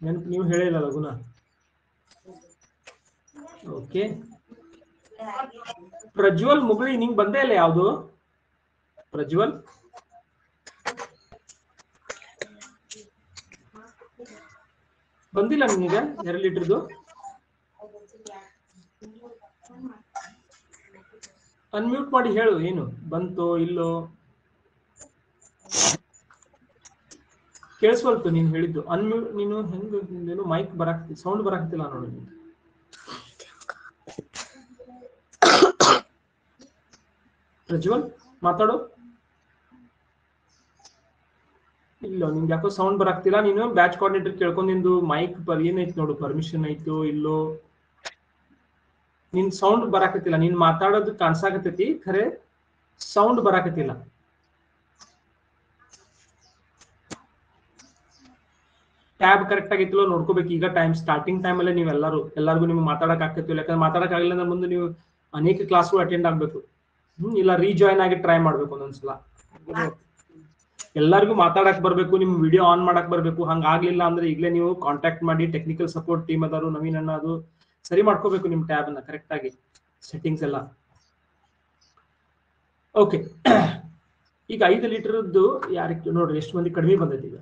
ನೆನಪು ನೀವು ಹೇಳಿಲ್ಲ ಲಗುನ. ಓಕೆ, ಪ್ರಜ್ವಲ್ ಮುಗುಳಿ ನಿಂಗೆ ಬಂದೇ ಇಲ್ಲ ಯಾವುದು? ಪ್ರಜ್ವಲ್ ಬಂದಿಲ್ಲ ನಿನಗೆ 2 ಲೀಟರ್ದು? ಅನ್ಮ್ಯೂಟ್ ಮಾಡಿ ಹೇಳು, ಏನು ಬಂತೋ ಇಲ್ಲೋ ಕೇಳಿಸ್ವಲ್ತು ನೀನು ಹೇಳಿದ್ದು. ಅನ್ಮ್ಯೂಟ್ ನೀನು ಹೆಂಗ ಮೈಕ್ ಬರಾಕ್ತಿ, ಸೌಂಡ್ ಬರಾಕ್ತಿಲ್ಲ ನೋಡಿ. ಪ್ರಜ್ವಲ್ ಮಾತಾಡು. ಇಲ್ಲ ನಿಮ್ಗೆ ಯಾಕೋ ಸೌಂಡ್ ಬರಾಕ್ತಿಲ್ಲ. ನೀನು ಬ್ಯಾಚ್ ಕೋಆರ್ಡಿನೇಟರ್ ಕೇಳ್ಕೊಂಡಿಂದು ಮೈಕ್ ಏನೈತಿ ನೋಡು, ಪರ್ಮಿಷನ್ ಐತೋ ಇಲ್ಲೋ. ನಿನ್ ಸೌಂಡ್ ಬರಾಕತ್ತಿಲ್ಲ, ನೀನ್ ಮಾತಾಡೋದು ಕಾಣ್ಸಾಕತ್ತೈತಿ, ಖರೆ ಸೌಂಡ್ ಬರಾಕತ್ತಿಲ್ಲ. ಟ್ಯಾಬ್ ಕರೆಕ್ಟ್ ಆಗಿತ್ತಲ್ಲ ನೋಡ್ಕೋಬೇಕು. ಈಗ ಟೈಮ್ ಸ್ಟಾರ್ಟಿಂಗ್ ಟೈಮ್ ಅಲ್ಲೇ ನೀವು ಎಲ್ಲರಿಗೂ ನಿಮ್ಗೆ ಮಾತಾಡಕ್ ಆಗ್ತಿಲ್ಲ. ಯಾಕಂದ್ರೆ ಮಾತಾಡಕ್ ಆಗಿಲ್ಲ ಅಂದ್ರೆ ಮುಂದೆ ನೀವು ಅನೇಕ ಕ್ಲಾಸ್ಗಳು ಅಟೆಂಡ್ ಆಗ್ಬೇಕು. ಇಲ್ಲ ರೀಜಾಯ್ನ್ ಆಗಿ ಟ್ರೈ ಮಾಡ್ಬೇಕು ಒಂದೊಂದ್ಸಲ. ಎಲ್ಲರಿಗೂ ಮಾತಾಡಕ್ ಬರ್ಬೇಕು, ನಿಮ್ ವಿಡಿಯೋ ಆನ್ ಮಾಡಕ್ ಬರ್ಬೇಕು. ಹಂಗಾಗ್ಲಿಲ್ಲ ಅಂದ್ರೆ ಈಗಲೇ ನೀವು ಕಾಂಟ್ಯಾಕ್ಟ್ ಮಾಡಿ ಟೆಕ್ನಿಕಲ್ ಸಪೋರ್ಟ್ ಟೀಮ್ ಅದಾರು, ನವೀನ್ ಅಣ್ಣ, ಅದು ಸರಿ ಮಾಡ್ಕೋಬೇಕು ನಿಮ್ ಟ್ಯಾಬ್ ಅನ್ನ ಕರೆಕ್ಟ್ ಆಗಿ, ಸೆಟ್ಟಿಂಗ್ಸ್ ಎಲ್ಲ. ಓಕೆ, ಈಗ 5 ಲೀಟರ್ದ್ದು ಯಾರಿಗೆ ನೋಡ್ರಿ ಎಷ್ಟು ಮಂದಿ ಕಡಿಮೆ ಬಂದೈತಿ ಈಗ.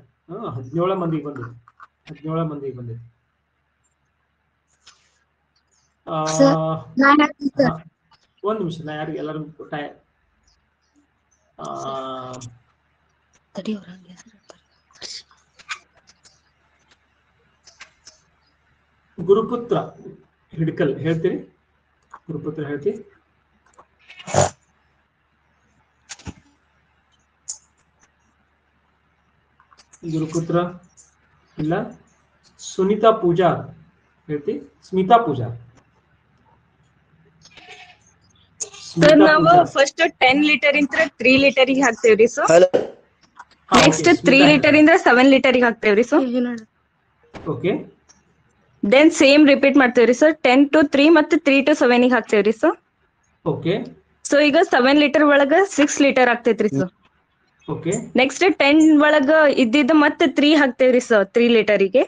17 ಮಂದಿಗೆ ಬಂದೈತಿ. 17 ಮಂದಿಗೆ ಬಂದೈತಿ. ಒಂದ್ ನಿಮಿಷ, ನಾ ಯಾರಿಗೆ ಎಲ್ಲರಿಗೂ ಗುರುಪುತ್ರ ಹಿಡ್ಕಲ್ ಹೇಳ್ತೀರಿ? ಗುರುಪುತ್ರ ಹೇಳ್ತಿ? ಗುರುಪುತ್ರ ಇಲ್ಲ. ಸುನೀತಾ ಪೂಜಾ ಹೇಳ್ತಿ? ಸ್ಮಿತಾ ಪೂಜಾ. ಸರ್ ನಾವು ಫಸ್ಟ್ 10 ಲೀಟರ್ ಇಂದ 3 ಲೀಟರಿಗೆ ಹಾಕ್ತೇವ್ರಿ ಸರ್. ನೆಕ್ಸ್ಟ್ 3 ಲೀಟರ್ ಇಂದ 7 ಲೀಟರಿಗೆ ಹಾಕ್ತೇವ್ರಿ sir. Okay, then same repeat ಮಾಡ್ತೇವ್ರಿ ಸರ್. 10 to 3 ಮತ್ತೆ 3 to 7 ಗೆ ಹಾಕ್ತೇವ್ರಿ ಸರ್. ಓಕೆ, ಸೊ ಈಗ 7 ಲೀಟರ್ ಒಳಗ 6 ಲೀಟರ್ ಆಗ್ತೈತ್ರಿ ಸರ್. ಓಕೆ, ನೆಕ್ಸ್ಟ್ 10 ಒಳಗ ಇದ್ದಿದ್ದು ಮತ್ತೆ 3 ಹಾಕ್ತೇವ್ರಿ ಸರ್ 3 ಲೀಟರಿಗೆ.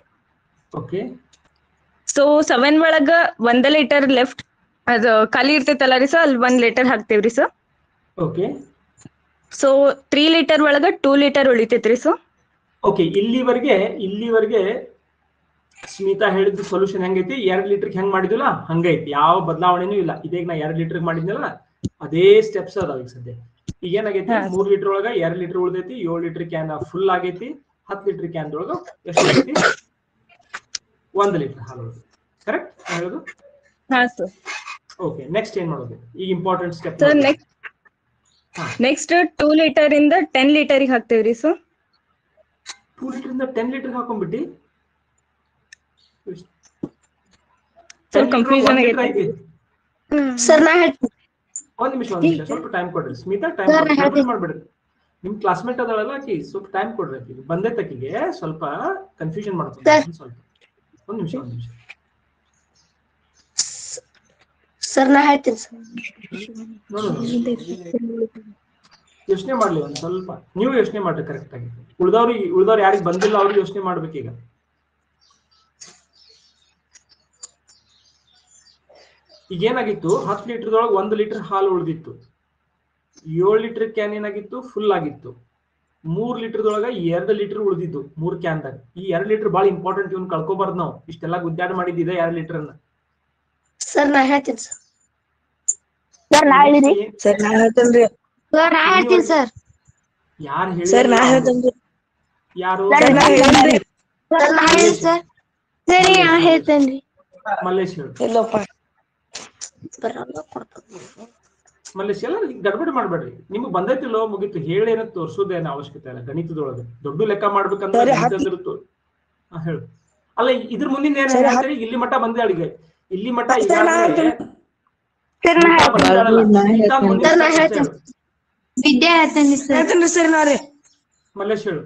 ಓಕೆ, ಸೊ 7 ಒಳಗ 1 ಲೀಟರ್ ಲೆಫ್ಟ್ ಅದು ಖಾಲಿ ಇರ್ತೈತಲ್ಲ ರೀ ಸರ್, ಅಲ್ಲಿ 1 ಲೀಟರ್ ಹಾಕ್ತೇವ್ರಿ ಸರ್. ಓಕೆ, ಸೊ 3 ಲೀಟರ್ ಒಳಗ 2 ಲೀಟರ್ ಉಳಿತೈತ್ರಿ ಸರ್. ಓಕೆ, ಇಲ್ಲಿವರೆಗೆ ಸ್ಮಿತಾ ಹೇಳಿದ ಸೊಲ್ಯೂಷನ್ ಹೆಂಗೈತಿ? 2 ಲೀಟರ್ಗೆ ಹೆಂಗ್ ಮಾಡಿದ್ವಲ್ಲ ಹಂಗೈತಿ, ಯಾವ ಬದಲಾವಣೆನೂ ಇಲ್ಲ. ಇದೀಗ ನಾ 2 ಲೀಟರ್ಗೆ ಮಾಡಿದ್ನಲ್ಲ ಅದೇ ಸ್ಟೆಪ್ಸ್ ಅದಾವ ಈಗ ಸದ್ಯ. ಈಗ ಏನಾಗೈತಿ, 3 ಲೀಟರ್ ಒಳಗ 2 ಲೀಟರ್ ಉಳಿದೈತಿ. 7 ಲೀಟರ್ ಕ್ಯಾನ್ ಫುಲ್ ಆಗೈತಿ. 10 ಲೀಟರ್ ಕ್ಯಾನ್ ಒಳಗ ಎಷ್ಟು ಆಗೈತಿ? 1 ಲೀಟರ್ ಹಾಲು ಉಳಿದೈತಿ. ಕರೆಕ್ಟ್ ಹೇಳೋದು? ಹಾ ಸರ್. ಓಕೆ, ನೆಕ್ಸ್ಟ್ ಏನ್ ಮಾಡೋದು? ಈಗ important step. Sir next 2 litre ಇಂದ 10 ಲೀಟರಿಗೆ ಹಾಕ್ತೇವ್ರಿ ಸರ್. 2 ಲೀಟರ್ ಇಂದ 10 ಲೀಟರ್ ಹಾಕೊಂಡ್ಬಿಟ್ಟಿ? ಕನ್ಫ್ಯೂಷನ್ ಆಗೈತಿ ಸರ್. ನಾ ಹೇಳ್ತೀನಿ, ಒಂದ್ ನಿಮಿಷ ಸ್ವಲ್ಪ ಟೈಮ್ ಕೊಡ್ರಿ ಸ್ಮಿತಾ. ಟೈಮ್ ಮಾಡ್ಬಿಡ್ರಿ. ನಿಮ್ ಕ್ಲಾಸ್ಮೇಟ್ ಅದಳಲ್ಲ ಆಕಿ, ಸ್ವಲ್ಪ ಟೈಮ್ ಕೊಡ್ರಿ. ಆಕಿಗೆ ಬಂದೈತಕಿಗೆ ಸ್ವಲ್ಪ ಕನ್ಫ್ಯೂಷನ್ ಮಾಡ್ತಾರೆ ಸ್ವಲ್ಪ. ಒಂದ್ ನಿಮಿಷ ಸರ್. ನಾ ಹೇಳ್ತೀನಿ ಸರ್. ಯೋಚನೆ ಮಾಡ್ಲಿ ಒಂದ್ ಸ್ವಲ್ಪ. ನೀವು ಯೋಚನೆ ಮಾಡ್ರಿ ಕರೆಕ್ಟ್ ಆಗಿ. ಉಳ್ದವ್ರು ಯಾರಿಗೆ ಬಂದಿಲ್ಲ ಅವ್ರಿಗೆ ಯೋಚನೆ ಮಾಡ್ಬೇಕೀಗ. ಈಗ ಏನಾಗಿತ್ತು, 10 ಲೀಟರ್ದೊಳಗೆ 1 ಲೀಟರ್ ಹಾಲು ಉಳಿದಿತ್ತು. 7 ಲೀಟರ್ ಕ್ಯಾನ್ ಏನಾಗಿತ್ತು, ಫುಲ್ ಆಗಿತ್ತು. 3 ಲೀಟರ್ದೊಳಗ 2 ಲೀಟರ್ ಉಳಿದಿದ್ದು 3 ಕ್ಯಾನ್ದಾಗ. ಈ 2 ಲೀಟರ್ ಬಹಳ ಇಂಪಾರ್ಟೆಂಟ್, ಇವ್ನ ಕಳ್ಕೊಬಾರ್ದು ನಾವು. ಇಷ್ಟೆಲ್ಲ ಗುದ್ದಾಡ ಮಾಡಿದ್ದಿದೆ 2 ಲೀಟರ್ ಅನ್ನ. ಸರ್ ನಾ ಹೇಳ್ತೀನಿ ಸರ್. ಯಾರು ಹೇಳಿ? ಸರ್ ನಾ ಹೇಳ್ತೀನಿ. ಯಾರು? ಮಲ್ಲೇಶ್ ಹೇಳು. ಮಲ್ಲೇಶ್ ಎಲ್ಲ ಗಡ್ಬಡಿ ಮಾಡ್ಬೇಡ್ರಿ. ನಿಮ್ಗೆ ಬಂದೈತಿಲ್ಲೋ ಮುಗೀತು. ಹೇಳೇನ ತೋರ್ಸೋದೇನ ಅವಶ್ಯಕತೆ ಇಲ್ಲ. ಗಣಿತದೊಳಗೆ ದೊಡ್ಡ ಲೆಕ್ಕ ಮಾಡ್ಬೇಕಂದ್ರೆ ಹೇಳು. ಅಲ್ಲ, ಇದ್ರ ಮುಂದಿನ ಏನ್ ಹೇಳ್ತಾರೆ? ಇಲ್ಲಿ ಮಠ ಬಂದೆ ಅಡಿಗೆ, ಇಲ್ಲಿ ಮಠ ಈಗಾಗಲೇ ವಿದ್ಯಾ ಹೇಳ್ತೀನಿ ಸರ್. ಮಲ್ಲೇಶ್ ಹೇಳು.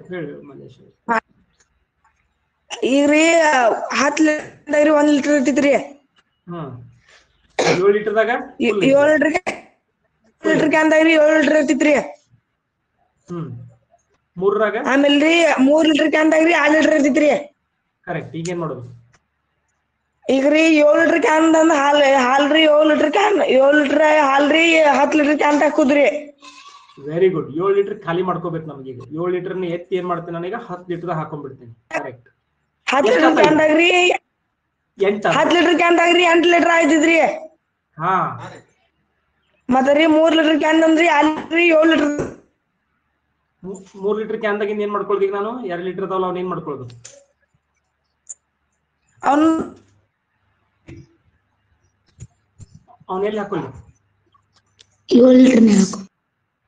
ಮಲ್ಲೇಶ್ ಹೇಳು. ಈಗ ರೀ 10 ಲೀಟರ್ 1 ಲೀಟರ್ ಇರ್ತೈತ್ರಿ. 7 ಲೀಟರ್ದಾಗ 7 ಲೀಟರ್ ಕ್ಯಾನ್ದಾಗ್ರಿ 7 ಲೀಟರ್ ಇರ್ತೈತ್ರಿ. 3ರಾಗ ಆಮೇಲ್ರಿ 3 ಲೀಟರ್ ಕ್ಯಾನ್ದಾಗ್ರಿ 2 ಲೀಟರ್ ಇರ್ತೈತ್ರಿ. ಕರೆಕ್ಟ್. ಈಗ ಏನ್ ಮಾಡೋದು? ಈಗ ರೀ 7 ಲೀಟರ್ ಕ್ಯಾನ್ ಹಾಲ್ರಿ 7 ಲೀಟರ್ ಕ್ಯಾನ್ 7 ಲೀಟರ್ ಹಾಲ್ರಿ 10 ಲೀಟರ್ ಕ್ಯಾನ್ ಹಾಕುದ್ರಿ. Very good. 7 ಲೀಟರ್ ಖಾಲಿ ಮಾಡ್ಕೋಬೇಕು ನಮ್ಗೆ. ಈಗ 7 ಲೀಟರ್ ಎತ್ತಿ ಏನ್ ಮಾಡ್ತೀನಿ ನಾನೀಗ 10 ಲೀಟರ್ ಹಾಕೊಂಡ್ಬಿಡ್ತೀನಿ. ಕರೆಕ್ಟ್. 10 ಲೀಟರ್ ಕ್ಯಾನ್ದಾಗ್ರಿ 8 10 ಲೀಟರ್ ಕ್ಯಾನ್ದಾಗ್ರಿ 8 ಲೀಟರ್ ಆಯ್ತಿದ್ರಿ. ಹಾ ಮತ್ರಿ 3 ಲೀಟರ್ ಕ್ಯಾನ್ ಅಂದ್ರಿ ಅಲ್ರಿ 7 ಲೀಟರ್ 3 ಲೀಟರ್ ಕ್ಯಾನ್ದಾಗ ಏನ್ ಮಾಡ್ಕೊಳ್ದು? ಈಗ ನಾನು 2 ಲೀಟರ್ ಅದಾವಲ್ಲ ಅವ್ನ ಏನ್ ಮಾಡ್ಕೊಳ್ಳೋದು? ಅವನೆಲ್ಲಿ ಹಾಕೊಳ್ಳಿ? 7 ಲೀಟರ್ ಹಾಕು.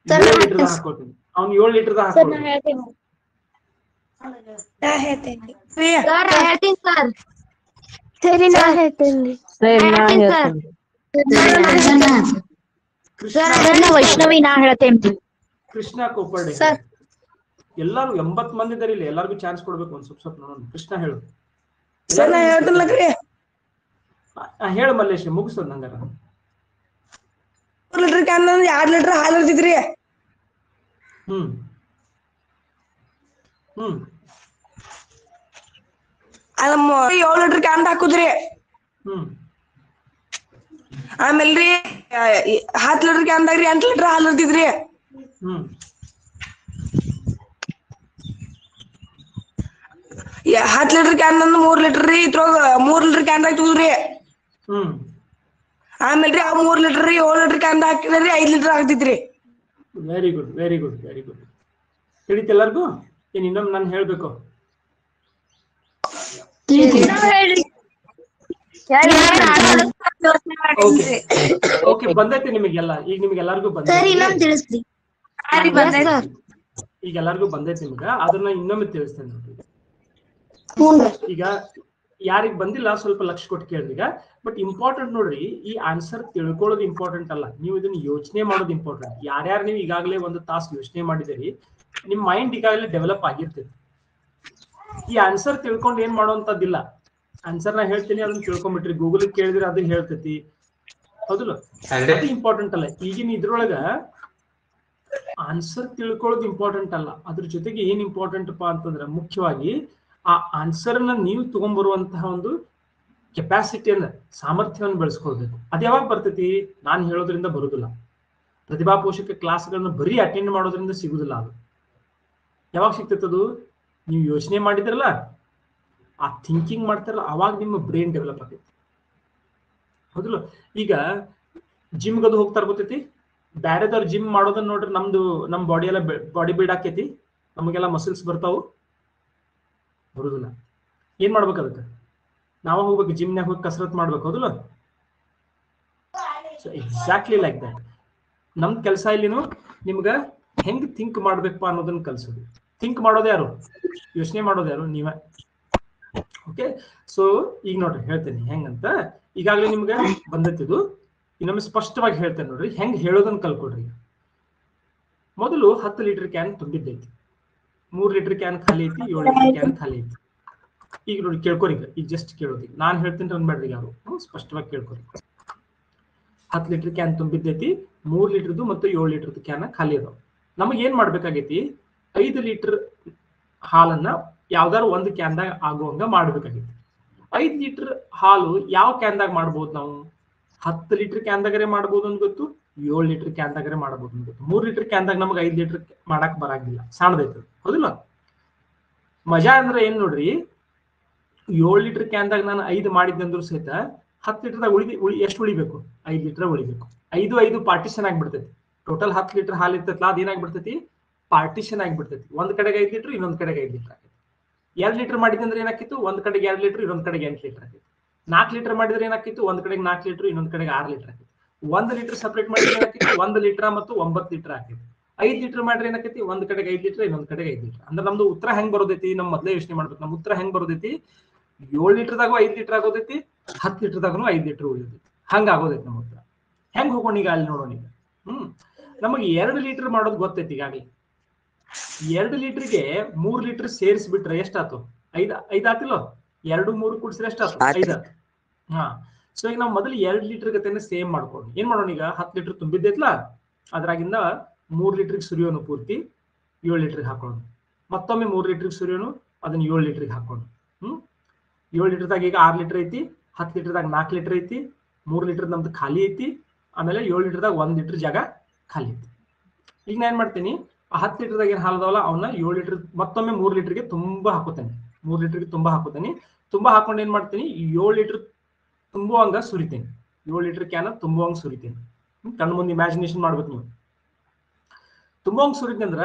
7 ಲೀಟರ್ ಹಾಕೊಳ್ತೀನಿ. ಅವ್ನು 7 ಲೀಟರ್ ಹಾಕೊಳ್ಳಿ. ನಾ ಹೇಳ್ತೇನೆ ಸರ್. ಹೇಳ್ತೀನಿ ಸರ್. ಸರಿ ನಾ ಹೇಳ್ತೇನೆ ಸರ್. ವೈಷ್ಣವಿ ನಾ ಹೇಳ್ತೇನೆ. ಕೃಷ್ಣ ಕೋಪರ್ಡೆ. ಎಲ್ಲಾರು 80 ಮಂದಿ ಇದಾರೆ ಇಲ್ಲಿ. ಎಲ್ಲಾರ್ಗು ಚಾನ್ಸ್ ಕೊಡ್ಬೇಕು ಒಂದ್ ಸ್ವಲ್ಪ ನೋಡೋಣ. ಕೃಷ್ಣ ಹೇಳು. ಸರ್ ನಾ ಹೇಳ್ತಿಲ್ಲಕ್ರಿ. ಹೇಳು ಮಲ್ಲೇಶ್, ಮುಗಿಸೋದು ನಂಗಾರ. 3 ಲೀಟರ್ ಕ್ಯಾನ್ ಅಂದ್ರೆ 2 ಲೀಟರ್ ಹಾಲು ಇರ್ತಿದ್ರಿ. ಹ್ಮ್ ಹ್ಮ್ 7 ಲೀಟರ್ ಕ್ಯಾನ್ ಹಾಕುದ್ರಿ. ಹ್ಮ್ ಆಮೇಲ್ರಿ 10 ಲೀಟರ್ ಕ್ಯಾನ್ದಾಗ್ರಿ 8 ಲೀಟರ್ ಹಾಲು ಇರ್ತಿದ್ರಿ. ಹ್ಮ್ 10 ಲೀಟರ್ ಕ್ಯಾನ್ ಅಂದ್ 3 ಲೀಟರ್ ರೀ. ಇದ್ರೊಳಗ 3 ಲೀಟರ್ ಕ್ಯಾನ್ದಾಗ ತಗೋದ್ರಿ. ಹ್ಮ್ ಆಮೇಲ್ರಿ ಆ 3 ಲೀಟರ್ ರೀ 7 ಲೀಟರ್ ಕ್ಯಾನ್ ಹಾಕಿದ್ರಿ 5 ಲೀಟರ್ ಆಗ್ತಿದ್ರಿ. Very good very good very good. ತಿಳಿತ ಎಲ್ಲರಿಗೂ? ಏನ್ ಇನ್ನೊಮ್ಮೆ ನಾನು ಹೇಳ್ಬೇಕು? ಓಕೆ ಬಂದೈತಿ ನಿಮಗೆಲ್ಲ. ಈಗ ನಿಮ್ಗೆಲ್ಲರಿಗೂ ಬಂದೈತಿ. ಈಗ ಎಲ್ಲರಿಗೂ ಬಂದೈತಿ ನಿಮ್ಗ. ಅದನ್ನ ಇನ್ನೊಮ್ಮೆ ತಿಳಿಸ್ತೇನೆ ನೋಡ್ರಿ. ಈಗ ಯಾರಿಗ್ ಬಂದಿಲ್ಲ ಸ್ವಲ್ಪ ಲಕ್ಷ ಕೊಟ್ಟು ಕೇಳ್ರಿ. ಈಗ ಬಟ್ ಇಂಪಾರ್ಟೆಂಟ್ ನೋಡ್ರಿ, ಈ ಆನ್ಸರ್ ತಿಳ್ಕೊಳ್ಳೋದು ಇಂಪಾರ್ಟೆಂಟ್ ಅಲ್ಲ, ನೀವು ಇದನ್ನ ಯೋಚನೆ ಮಾಡೋದು ಇಂಪಾರ್ಟೆಂಟ್. ಯಾರ್ಯಾರು ನೀವು ಈಗಾಗಲೇ 1 ತಾಸು ಯೋಚನೆ ಮಾಡಿದಿರಿ, ನಿಮ್ ಮೈಂಡ್ ಈಗಾಗಲೇ ಡೆವಲಪ್ ಆಗಿರ್ತೈತಿ. ಈ ಆನ್ಸರ್ ತಿಳ್ಕೊಂಡು ಏನ್ ಮಾಡುವಂತದ್ದಿಲ್ಲ. ಆನ್ಸರ್ ನಾ ಹೇಳ್ತೀನಿ, ಅದನ್ನ ತಿಳ್ಕೊಂಡ್ಬಿಟ್ರಿ. ಗೂಗಲ್ ಕೇಳಿದ್ರೆ ಅದನ್ನ ಹೇಳ್ತೈತಿ, ಹೌದಲ್ಲ? ಅದು ಇಂಪಾರ್ಟೆಂಟ್ ಅಲ್ಲ. ಈಗಿನ ಇದ್ರೊಳಗ ಆನ್ಸರ್ ತಿಳ್ಕೊಳ್ಳೋದು ಇಂಪಾರ್ಟೆಂಟ್ ಅಲ್ಲ, ಅದ್ರ ಜೊತೆಗೆ ಏನ್ ಇಂಪಾರ್ಟೆಂಟ್ ಅಪ್ಪ ಅಂತಂದ್ರೆ ಮುಖ್ಯವಾಗಿ ಆ ಆನ್ಸರ್ ನ ನೀವು ತಗೊಂಡ್ಬರುವಂತಹ ಒಂದು ಕೆಪಾಸಿಟಿಯನ್ನ, ಸಾಮರ್ಥ್ಯವನ್ನು ಬೆಳೆಸ್ಕೊಳ್ಬೇಕು. ಅದ್ ಯಾವಾಗ ಬರ್ತೈತಿ? ನಾನು ಹೇಳೋದ್ರಿಂದ ಬರುದಿಲ್ಲ. ಪ್ರತಿಭಾ ಪೋಷಕ ಕ್ಲಾಸ್ಗಳನ್ನ ಬರೀ ಅಟೆಂಡ್ ಮಾಡೋದ್ರಿಂದ ಸಿಗುದಿಲ್ಲ. ಅದು ಯಾವಾಗ ಸಿಗ್ತೈತದು? ನೀವು ಯೋಚನೆ ಮಾಡಿದ್ರಲ್ಲ, ಆ ಥಿಂಕಿಂಗ್ ಮಾಡ್ತಾರಲ್ಲ, ಅವಾಗ ನಿಮ್ಮ ಬ್ರೈನ್ ಡೆವಲಪ್ ಆಗೈತಿ, ಹೌದಲ್ಲ? ಈಗ ಜಿಮ್ಗದು ಹೋಗ್ತಾರ, ಗೊತ್ತೈತಿ? ಬ್ಯಾರೆದವ್ರು ಜಿಮ್ ಮಾಡೋದನ್ನ ನೋಡ್ರಿ, ನಮ್ ಬಾಡಿ ಎಲ್ಲ ಬಾಡಿ ಬಿಲ್ಡ್ ಆಕೈತಿ, ನಮಗೆಲ್ಲ ಮಸಲ್ಸ್ ಬರ್ತಾವು, ಬರುದಿಲ್ಲ. ಏನ್ ಮಾಡ್ಬೇಕು? ಅದಕ್ಕೆ ನಾವ ಹೋಗ್ಬೇಕು, ಜಿಮ್ನಾಗ ಹೋಗಿ ಕಸರತ್ ಮಾಡ್ಬೇಕು, ಹೌದಲ್ಲ? ಸೊ ಎಕ್ಸಾಕ್ಟ್ಲಿ ಲೈಕ್ ದಟ್ ನಮ್ ಕೆಲಸ ಇಲ್ಲಿನು ನಿಮ್ಗ ಹೆಂಗ್ ಥಿಂಕ್ ಮಾಡ್ಬೇಕಪ್ಪ ಅನ್ನೋದನ್ನ ಕಲ್ಸೋದು. ಥಿಂಕ್ ಮಾಡೋದು ಯಾರು? ಯೋಚನೆ ಮಾಡೋದು ಯಾರು? ನೀವೇ. ಓಕೆ, ಸೊ ಈಗ ನೋಡ್ರಿ ಹೇಳ್ತೇನೆ ಹೆಂಗಂತ. ಈಗಾಗಲೇ ನಿಮ್ಗೆ ಬಂದೈತಿದು, ಇನ್ನೊಮ್ಮೆ ಸ್ಪಷ್ಟವಾಗಿ ಹೇಳ್ತೇನೆ ನೋಡ್ರಿ. ಹೆಂಗ್ ಹೇಳೋದನ್ನ ಕಲ್ಕೊಡ್ರಿ. ಮೊದಲು 10 ಲೀಟರ್ ಕ್ಯಾನ್ ತುಂಬಿದ್ದೈತಿ, 3 ಲೀಟರ್ ಕ್ಯಾನ್ ಖಾಲಿ ಐತಿ, 7 ಲೀಟರ್ ಕ್ಯಾನ್ ಖಾಲಿ ಐತಿ. ಈಗ ನೋಡಿ ಕೇಳ್ಕೊರಿ. ಈಗ ಜಸ್ಟ್ ಕೇಳೋದಿ, ನಾನ್ ಹೇಳ್ತೀನಿ ಅನ್ಬೇಡ್ರಿ ಯಾರು, ಸ್ಪಷ್ಟವಾಗಿ ಕೇಳ್ಕೊರಿ. 10 ಲೀಟರ್ ಕ್ಯಾನ್ ತುಂಬಿದ್ದೈತಿ, 3 ಲೀಟರ್ದು ಮತ್ತು 7 ಲೀಟರ್ದು ಕ್ಯಾನ್ ಖಾಲಿ ಅದಾವ. ನಮಗ್ ಏನ್ ಮಾಡ್ಬೇಕಾಗೈತಿ? 5 ಲೀಟರ್ ಹಾಲನ್ನ ಯಾವ್ದಾರು ಒಂದು ಕ್ಯಾನ್ದಾಗ ಆಗುವಂಗ ಮಾಡ್ಬೇಕಾಗೈತಿ. 5 ಲೀಟರ್ ಹಾಲು ಯಾವ ಕ್ಯಾನ್ದಾಗ ಮಾಡ್ಬೋದು ನಾವು? 10 ಲೀಟರ್ ಕ್ಯಾನ್ದಾಗರೆ ಮಾಡ್ಬೋದು ಅಂತ ಗೊತ್ತು, 7 ಲೀಟರ್ ಕ್ಯಾನ್ದಾಗರೆ ಮಾಡ್ಬೋದು ಅಂತ ಗೊತ್ತು. 3 ಲೀಟರ್ ಕ್ಯಾನ್ದಾಗ ನಮ್ಗೆ 5 ಲೀಟರ್ ಮಾಡಕ್ ಬರಂಗಿಲ್ಲ, ಸಣ್ಣದೈತದ, ಹೌದಿಲ್ಲ? ಮಜಾ ಅಂದ್ರೆ ಏನ್ ನೋಡ್ರಿ, 7 ಲೀಟರ್ ಕ್ಯಾನ್ದಾಗ ನಾನು 5 ಮಾಡಿದ್ದಂದ್ರು ಸಹಿತ 10 ಲೀಟರ್ದಾಗ ಎಷ್ಟು ಉಳಿಬೇಕು? 5 ಲೀಟರ್ ಉಳಿಬೇಕು. 5 ಪಾರ್ಟಿಷನ್ ಆಗ್ಬಿಡ್ತೈತಿ. ಟೋಟಲ್ 10 ಲೀಟರ್ ಹಾಲು ಇರ್ತೈತಲ್ಲ, ಅದೇನಾಗ್ಬಿಡ್ತೈತಿ? ಪಾರ್ಟಿಷನ್ ಆಗ್ಬಿಡ್ತೈತಿ. ಒಂದ್ ಕಡೆಗೆ 5 ಲೀಟರ್, ಇನ್ನೊಂದ್ ಕಡೆಗೆ 5 ಲೀಟರ್ ಆಗೈತಿ. 2 ಲೀಟರ್ ಮಾಡಿದ್ರೆ ಏನಾಕಿತ್ತು? ಒಂದ್ ಕಡೆಗೆ 2 ಲೀಟರ್, ಇನ್ನೊಂದ್ ಕಡೆಗೆ 8 ಲೀಟರ್ ಆಗೈತಿ. 4 ಲೀಟರ್ ಮಾಡಿದ್ರೆ ಏನಾಕಿತ್ತು? ಒಂದ್ ಕಡೆಗೆ 4 ಲೀಟರ್, ಇನ್ನೊಂದ್ ಕಡೆಗೆ 6 ಲೀಟರ್ ಆಗೈತಿ. 1 ಲೀಟರ್ ಸಪರೇಟ್ ಮಾಡಿದ್ರೆ ಏನಾಕಿತ್ತು? 1 ಲೀಟರ್ ಮತ್ತು 9 ಲೀಟರ್ ಆಗೈತಿ. 5 ಲೀಟರ್ ಮಾಡ್ರೆ ಏನಾಕೈತಿ? ಒಂದ್ ಕಡೆಗೆ 5 ಲೀಟರ್, ಇನ್ನೊಂದ್ ಕಡೆಗೆ 5 ಲೀಟರ್. ಅಂದ್ರೆ ನಮ್ದು ಉತ್ತರ ಹೆಂಗ್ ಬರೋದೈತಿ? ನಮ್ ಮೊದ್ಲೇ ಯೋಚನೆ ಮಾಡ್ಬೇಕು. ನಮ್ ಉತ್ತರ ಹೆಂಗ್ ಬರೋದೈತಿ? 7 ಲೀಟರ್ದಾಗೂ 5 ಲೀಟರ್ ಆಗೋದೈತಿ, 10 ಲೀಟರ್ದಾಗೂ 5 ಲೀಟರ್ ಉಳಿದೈತಿ. ಹಂಗ ಆಗೋದೈತಿ ನಮ್ಮ ಉತ್ತರ. ಹೆಂಗ್ ಹೋಗೋಣ ಈಗ ಅಲ್ಲಿ ನೋಡೋಣ. ಈಗ ನಮಗೆ 2 ಲೀಟರ್ ಮಾಡೋದು ಗೊತ್ತೈತಿ ಈಗಾಗಲೇ. 2 ಲೀಟರ್ಗೆ 3 ಲೀಟರ್ ಸೇರಿಸ್ಬಿಟ್ರೆ ಎಷ್ಟಾಯ್ತು? 5 ಆತಿಲ್ಲ? 2 3 ಕೂಡಿಸಿದ್ರೆ ಎಷ್ಟಾಯ್ತು? 5 ಆಯ್ತು. ಹಾ, ಸೊ ಈಗ ನಾವು ಮೊದಲು 2 ಲೀಟರ್ ಗತೆನ ಸೇಮ್ ಮಾಡ್ಕೊಂಡು ಏನ್ ಮಾಡೋಣ? ಈಗ 10 ಲೀಟರ್ ತುಂಬಿದ್ದೈತ್ಲಾ, ಅದ್ರಾಗಿಂದ 3 ಲೀಟರ್ಗೆ ಸುರಿಯೋನು ಪೂರ್ತಿ 7 ಲೀಟರ್ಗೆ ಹಾಕೊಳ್ಳೋಣ. ಮತ್ತೊಮ್ಮೆ 3 ಲೀಟರ್ಗೆ ಸುರಿಯೋನು, ಅದನ್ನ 7 ಲೀಟರ್ಗೆ ಹಾಕೊಂಡು 7 ಲೀಟರ್ದಾಗ ಈಗ 6 ಲೀಟರ್ ಐತಿ, 10 ಲೀಟರ್ದಾಗ 4 ಲೀಟರ್ ಐತಿ, 3 ಲೀಟರ್ ನಮ್ದು ಖಾಲಿ ಐತಿ, ಆಮೇಲೆ 7 ಲೀಟರ್ದಾಗ 1 ಲೀಟರ್ ಜಾಗ ಖಾಲಿ ಐತಿ. ಈಗ ನಾ ಏನ್ ಮಾಡ್ತೀನಿ, ಆ 10 ಲೀಟರ್ದಾಗ ಏನ್ ಹಾಲದವಲ್ಲ ಅವನ್ನ 7 ಲೀಟರ್ ಮತ್ತೊಮ್ಮೆ 3 ಲೀಟರ್ಗೆ ತುಂಬಾ ಹಾಕೋತೇನೆ. 3 ಲೀಟರ್ಗೆ ತುಂಬಾ ಹಾಕೋತೇನೆ. ತುಂಬಾ ಹಾಕೊಂಡು ಏನ್ ಮಾಡ್ತೀನಿ, 7 ಲೀಟರ್ ತುಂಬುವಂಗ ಸುರಿತೇನೆ. 7 ಲೀಟರ್ ಕ್ಯಾನ್ ತುಂಬುವಂಗ ಸುರಿತೇನೆ. ಕಣ್ಣು ಮುಂದೆ ಇಮ್ಯಾಜಿನೇಷನ್ ಮಾಡ್ಬೇಕು ನೀವು. ತುಂಬುವಂಗ ಸುರಿದ್ನಿ ಅಂದ್ರ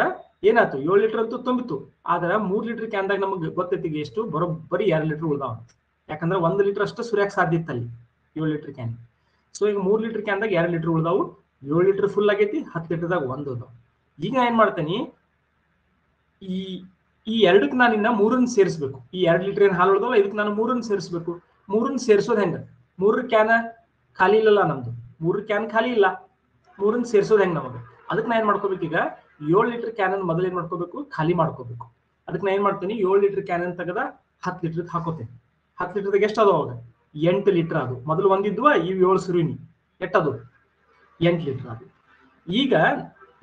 ಏನಾಯ್ತು, 7 ಲೀಟರ್ ಅಂತೂ ತುಂಬಿತು. ಆದ್ರೆ 3 ಲೀಟರ್ ಕ್ಯಾನ್ದಾಗ ನಮಗೆ ಗೊತ್ತೈತಿ ಎಷ್ಟು, ಬರೋಬ್ಬರಿ 2 ಲೀಟರ್ ಉಳ್ದಾವ. ಯಾಕಂದ್ರೆ 1 ಲೀಟರ್ ಅಷ್ಟು ಸುರಿಯಕ್ ಸಾಧ್ಯ ಇತ್ತು ಅಲ್ಲಿ 7 ಲೀಟರ್ ಕ್ಯಾನ್. ಸೊ ಈಗ 3 ಲೀಟರ್ ಕ್ಯಾನ್ದಾಗ 2 ಲೀಟರ್ ಉಳ್ದಾವು. 7 ಲೀಟರ್ ಫುಲ್ ಆಗೈತಿ, 10 ಲೀಟರ್ದಾಗ 1 ಉಳ್ದಾವ. ಈಗ ಏನ್ ಮಾಡ್ತೇನಿ, ಈ ಎರಡಕ್ಕೆ ನಾನು ಇನ್ನ 3 ಸೇರಿಸ್ಬೇಕು. ಈ 2 ಲೀಟರ್ ಏನ್ ಹಾಲು ಉಳ್ದವಲ್ಲ ಇದಕ್ಕೆ ನಾನು 3 ಸೇರಿಸ್ಬೇಕು. 3 ಸೇರಿಸೋದು ಹೆಂಗ, 3 ಕ್ಯಾನ್ ಖಾಲಿ ಇಲ್ಲಲ್ಲ ನಮ್ದು, 3 ಕ್ಯಾನ್ ಖಾಲಿ ಇಲ್ಲ, 3 ಸೇರಿಸೋದು ಹೆಂಗ್ ನಮಗೆ. ಅದಕ್ಕೆ ನಾ ಏನ್ ಮಾಡ್ಕೋಬೇಕು, ಈಗ 7 ಲೀಟರ್ ಕ್ಯಾನ್ ಅನ್ನು ಮೊದಲು ಏನ್ ಮಾಡ್ಕೋಬೇಕು, ಖಾಲಿ ಮಾಡ್ಕೋಬೇಕು. ಅದಕ್ಕೆ ನಾ ಏನ್ ಮಾಡ್ತೀನಿ, 7 ಲೀಟರ್ ಕ್ಯಾನ್ ಅನ್ನು ತೆಗೆದ 10 ಲೀಟರ್ ಹಾಕೋತೇನೆ. 10 ಲೀಟರ್ದಾಗ ಎಷ್ಟು ಅದು, ಅವಾಗ 8 ಲೀಟರ್ ಅದು. ಮೊದಲು ಒಂದಿದ್ವ, ಇವ್ 7 ಸುರಿನಿ, ಎಟ್ಟದು 8 ಲೀಟರ್ ಅದು. ಈಗ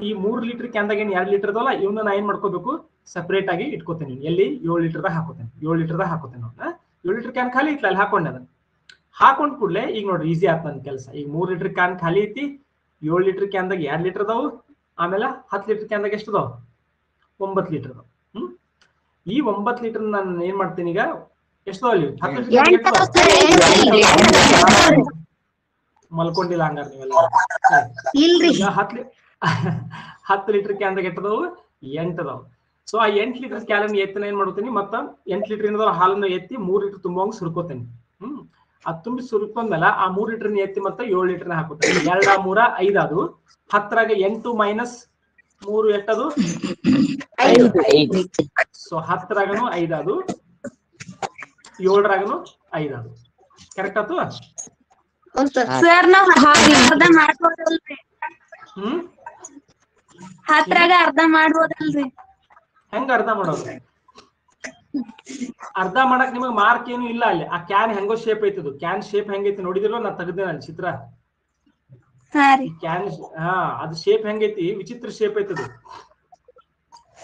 ಈ 3 ಲೀಟರ್ ಕ್ಯಾನ್ದಾಗ ಏನ್ 2 ಲೀಟರ್ ಅದಲ್ಲ, ಇವನ್ನ ನಾ ಏನ್ ಮಾಡ್ಕೋಬೇಕು, ಸಪರೇಟ್ ಆಗಿ ಇಟ್ಕೋತೇನೆ. ಎಲ್ಲಿ 7 ಲೀಟರ್ದಾಗ ಹಾಕೋತೇನೆ. 7 ಲೀಟರ್ದಾಗ ಹಾಕೋತೇನೆ. 7 ಲೀಟರ್ ಕ್ಯಾನ್ ಖಾಲಿ ಇತ್ತು ಅಲ್ಲಿ ಹಾಕೊಂಡೆ. ಅದನ್ನ ಹಾಕೊಂಡ್ ಕೂಡಲೇ ಈಗ ನೋಡ್ರಿ ಈಸಿ ಆಯ್ತು ನನ್ನ ಕೆಲಸ. ಈಗ 3 ಲೀಟರ್ ಕ್ಯಾನ್ ಖಾಲಿ ಐತಿ, 7 ಲೀಟರ್ ಕ್ಯಾನ್ದಾಗ 2 ಲೀಟರ್ ಅದಾವು, ಆಮೇಲೆ 10 ಲೀಟರ್ ಕ್ಯಾನ್ದಾಗ ಎಷ್ಟು ಅದಾವ, 9 ಲೀಟರ್ ಅದಾವ. ಈ 9 ಲೀಟರ್ ನಾನು ಏನ್ ಮಾಡ್ತೀನಿ, ಈಗ ಎಷ್ಟು ಅಲ್ಲಿ 10 ಲೀಟರ್ ಮಲ್ಕೊಂಡಿಲ್ಲ ಹಂಗಾರ ನೀವೆಲ್ಲ. 10 ಲೀಟರ್ ಕ್ಯಾನ್ದಾಗ ಎಟ್ಟದವು, 8 ಅದಾವ. ಸೊ ಆ 8 ಲೀಟರ್ ಕ್ಯಾನ್ ಎತ್ತಿನ ಏನ್ ಮಾಡ್ತೀನಿ, ಮತ್ತ 8 ಲೀಟರ್ ಏನದ ಹಾಲನ್ನ ಎತ್ತಿ 3 ಲೀಟರ್ ತುಂಬುವಂಗ ಸುರ್ಕೋತೇನೆ. ಅದ್ ತುಂಬಿ ಸುರ್ಕೊಂಡ್ಮೇಲೆ ಆ 3 ಲೀಟರ್ ಎತ್ತಿ ಮತ್ತೆ 7 ಲೀಟರ್ ಹಾಕೋತೇನೆ. 2 3 5 ಅದು. 10ರಾಗ 8 ಮೈನಸ್ 3 ಎಷ್ಟದು 5. ಸೊ 10ರಾಗನು 5 ಅದು, 7ರಾಗನು 5 ಅದು. ಕರೆಕ್ಟ್ ಆಯ್ತು ಸರ್? ನಾವ್ ಅರ್ಧ ಮಾಡ್ಬೋದಲ್ರಿ? 10ರಾಗ ಅರ್ಧ ಮಾಡ್ಬೋದಲ್ರಿ? ಹೆಂಗ ಅರ್ಧ ಮಾಡೋದು? ಅರ್ಧ ಮಾಡಕ್ ನಿಮಗ್ ಮಾರ್ಕ್ ಏನು ಇಲ್ಲ ಅಲ್ಲಿ. ಆ ಕ್ಯಾನ್ ಹೆಂಗೋ ಶೇಪ್ ಐತದು. ಕ್ಯಾನ್ ಶೇಪ್ ಹೆಂಗೈತಿ ನೋಡಿದಿರೋ, ನಾ ತೆಗ್ದೇನೆ ಅಲ್ಲಿ ಚಿತ್ರ. ಕ್ಯಾನ್ ಅದು ಶೇಪ್ ಹೆಂಗೈತಿ, ವಿಚಿತ್ರ ಶೇಪ್ ಐತದು.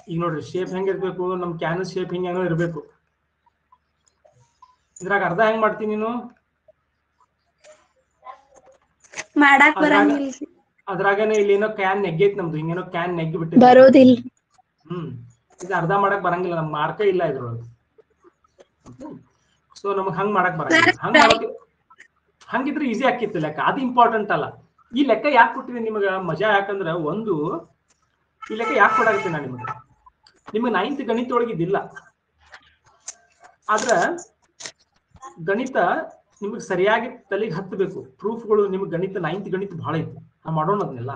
ಈಗ ನೋಡ್ರಿ ಶೇಪ್ ಹೆಂಗಿರ್ಬೇಕು, ನಮ್ ಕ್ಯಾನ್ ಶೇಪ್ ಹಿಂಗ ಇರ್ಬೇಕು. ಇದ್ರಾಗ ಅರ್ಧ ಹೆಂಗ್ ಮಾಡ್ತೀನಿ ನೀನು, ಮಾಡಾಕ್ ಬರಂಗಿಲ್ಲ. ಅದ್ರಾಗನೇ ಇಲ್ಲಿ ಏನೋ ಕ್ಯಾನ್ ನೆಗ್ಗೈತಿ ನಮ್ದು, ಹಿಂಗೇನೋ ಕ್ಯಾನ್ ನೆಗ್ಗಿ ಬಿಟ್ಟಿದೆ. ಬರೋದಿಲ್ಲ. ಇದು ಅರ್ಧ ಮಾಡಕ್ ಬರಂಗಿಲ್ಲ, ನಮ್ ಮಾರ್ಕ ಇಲ್ಲ ಇದ್ರೊಳಗೆ. ಸೊ ನಮಗ್ ಹಂಗ್ ಮಾಡಕ್ ಬರಂಗಿಲ್ಲ. ಹಂಗಿದ್ರೆ ಈಸಿ ಆಕಿತ್ತು ಲೆಕ್ಕ. ಅದು ಇಂಪಾರ್ಟೆಂಟ್ ಅಲ್ಲ. ಈ ಲೆಕ್ಕ ಯಾಕೆ ಕೊಟ್ಟಿದ್ದೀನಿ ನಿಮಗ ಮಜಾ, ಯಾಕಂದ್ರ ಒಂದು ಈ ಲೆಕ್ಕ ಯಾಕೆ ಕೊಡಾಕತ್ತೀನಿ ನಾ ನಿಮಗೆ, ನಿಮ್ಗೆ 9th ಗಣಿತ ಒಳಗಿದ್ದಿಲ್ಲ. ಆದ್ರ ಗಣಿತ ನಿಮಗ್ ಸರಿಯಾಗಿ ತಲೆಗೆ ಹತ್ತಬೇಕು. ಪ್ರೂಫ್ಗಳು ನಿಮ್ಗೆ ಗಣಿತ 9th ಗಣಿತ ಬಹಳ ಐತಿ, ನಾ ಮಾಡೋಣ ಅದನ್ನೆಲ್ಲ.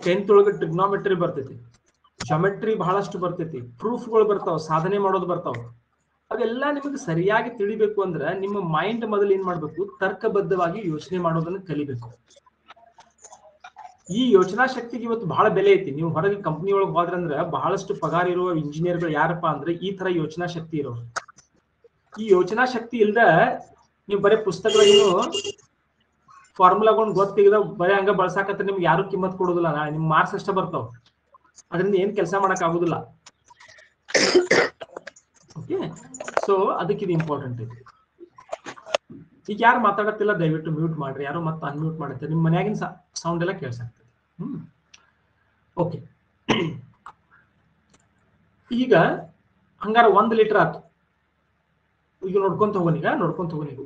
10th ಒಳಗೆ ಟ್ರಿಗ್ನೋಮೆಟ್ರಿ ಬರ್ತೈತಿ, ಜಾಮೆಟ್ರಿ ಬಹಳಷ್ಟು ಬರ್ತೈತಿ, ಪ್ರೂಫ್ಗಳು ಬರ್ತಾವ, ಸಾಧನೆ ಮಾಡೋದು ಬರ್ತಾವ. ಅವೆಲ್ಲ ನಿಮಗೆ ಸರಿಯಾಗಿ ತಿಳಿಬೇಕು ಅಂದ್ರೆ ನಿಮ್ಮ ಮೈಂಡ್ ಮೊದಲು ಏನ್ ಮಾಡ್ಬೇಕು, ತರ್ಕಬದ್ಧವಾಗಿ ಯೋಚನೆ ಮಾಡೋದನ್ನ ಕಲಿಬೇಕು. ಈ ಯೋಚನಾ ಶಕ್ತಿಗೆ ಇವತ್ತು ಬಹಳ ಬೆಲೆ ಐತಿ. ನೀವು ಹೊರಗೆ ಕಂಪ್ನಿ ಒಳಗೆ ಹೋದ್ರಂದ್ರ ಬಹಳಷ್ಟು ಪಗಾರ ಇರುವ ಇಂಜಿನಿಯರ್ಗಳು ಯಾರಪ್ಪ ಅಂದ್ರೆ ಈ ತರ ಯೋಚನಾ ಶಕ್ತಿ ಇರೋರು. ಈ ಯೋಚನಾ ಶಕ್ತಿ ಇಲ್ದ ನೀವು ಬರೀ ಪುಸ್ತಕಗಳು ಫಾರ್ಮುಲಾಗೊಂಡು ಗೊತ್ತಿಲ್ಲ ಬರೀ ಹಂಗ ಬಳಸಾಕತ್ರ ನಿಮ್ಗೆ ಯಾರು ಕಿಮ್ಮತ್ ಕೊಡೋದಿಲ್ಲ. ನಿಮ್ ಮಾರ್ಕ್ಸ್ ಅಷ್ಟೇ ಬರ್ತಾವ, ಅದರಿಂದ ಏನ್ ಕೆಲಸ ಮಾಡಕ್ ಆಗುದಿಲ್ಲ. ಓಕೆ, ಸೊ ಅದಕ್ಕೆ ಇದು ಇಂಪಾರ್ಟೆಂಟ್ ಐತಿ. ಈಗ ಯಾರು ಮಾತಾಡತ್ತಿಲ್ಲ ದಯವಿಟ್ಟು ಮ್ಯೂಟ್ ಮಾಡ್ರಿ, ಯಾರು ಮತ್ತೆ ಅನ್ಮ್ಯೂಟ್ ಮಾಡುತ್ತೆ, ನಿಮ್ ಮನ್ಯಾಗಿನ ಸೌಂಡ್ ಎಲ್ಲ ಕೇಳ್ಸಾಗ್ತದೆ. ಓಕೆ, ಈಗ ಹಂಗಾರ 1 ಲೀಟರ್ ಆಯ್ತು. ಈಗ ನೋಡ್ಕೊಂತ ಹೋಗೋಣ, ಈಗ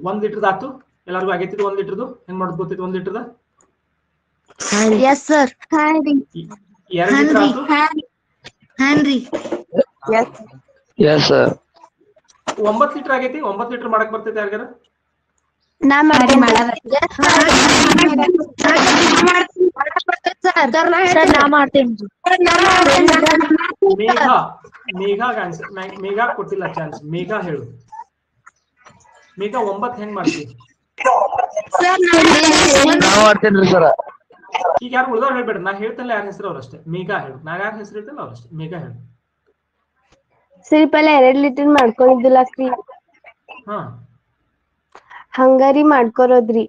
1 ಲೀಟರ್ ಆಯ್ತು. ಎಲ್ಲರಿಗೂ ಆಗೈತಿ 1 ಲೀಟರ್ದು? ಹೆಂಗ್ ಮಾಡೋದು ಗೊತ್ತೈತಿ 1 ಲೀಟರ್ದ? Yes sir. 2 ಲೀಟರ್ ಆಯ್ತು. Yes sir. 9 ಲೀಟರ್ ಆಗೈತಿ. 9 ಲೀಟರ್ ಮಾಡಕ್ ಬರ್ತೈತಿ ಯಾರಿಗಾರ? ನಾ ಮಾಡ್ತೀನಿ. ಮೇಘಾ ಕೊಟ್ಟಿಲ್ಲ ಚಾನ್ಸ್. ಮೇಘಾ ಹೇಳು. ಮೇಘಾ 9 ಹೆಂಗ್ ಮಾಡ್ತೀವಿ? ಈಗ ಯಾರು ಉಳಿದವ್ರು ಹೇಳ್ಬೇಡ್ರಿ, ನಾ ಹೇಳ್ತಲ್ಲ ಯಾರ ಹೆಸರು ಅವ್ರಷ್ಟೇ. ಮೇಘಾ ಹೇಳು. ನಾ ಯಾರ ಹೆಸರು ಹೇಳ್ತಲ್ಲ ಅವ್ರಷ್ಟೇ. ಮೇಘಾ ಹೇಳು. ಸರಿ, ಪಲ್ಲ 2 ಲೀಟರ್ ಮಾಡ್ಕೊಂಡಿದ್ದಿಲ್ಲ ಕ್ರೀ. ಹಂಗಾರಿ ಮಾಡ್ಕೊರೋದ್ರಿ.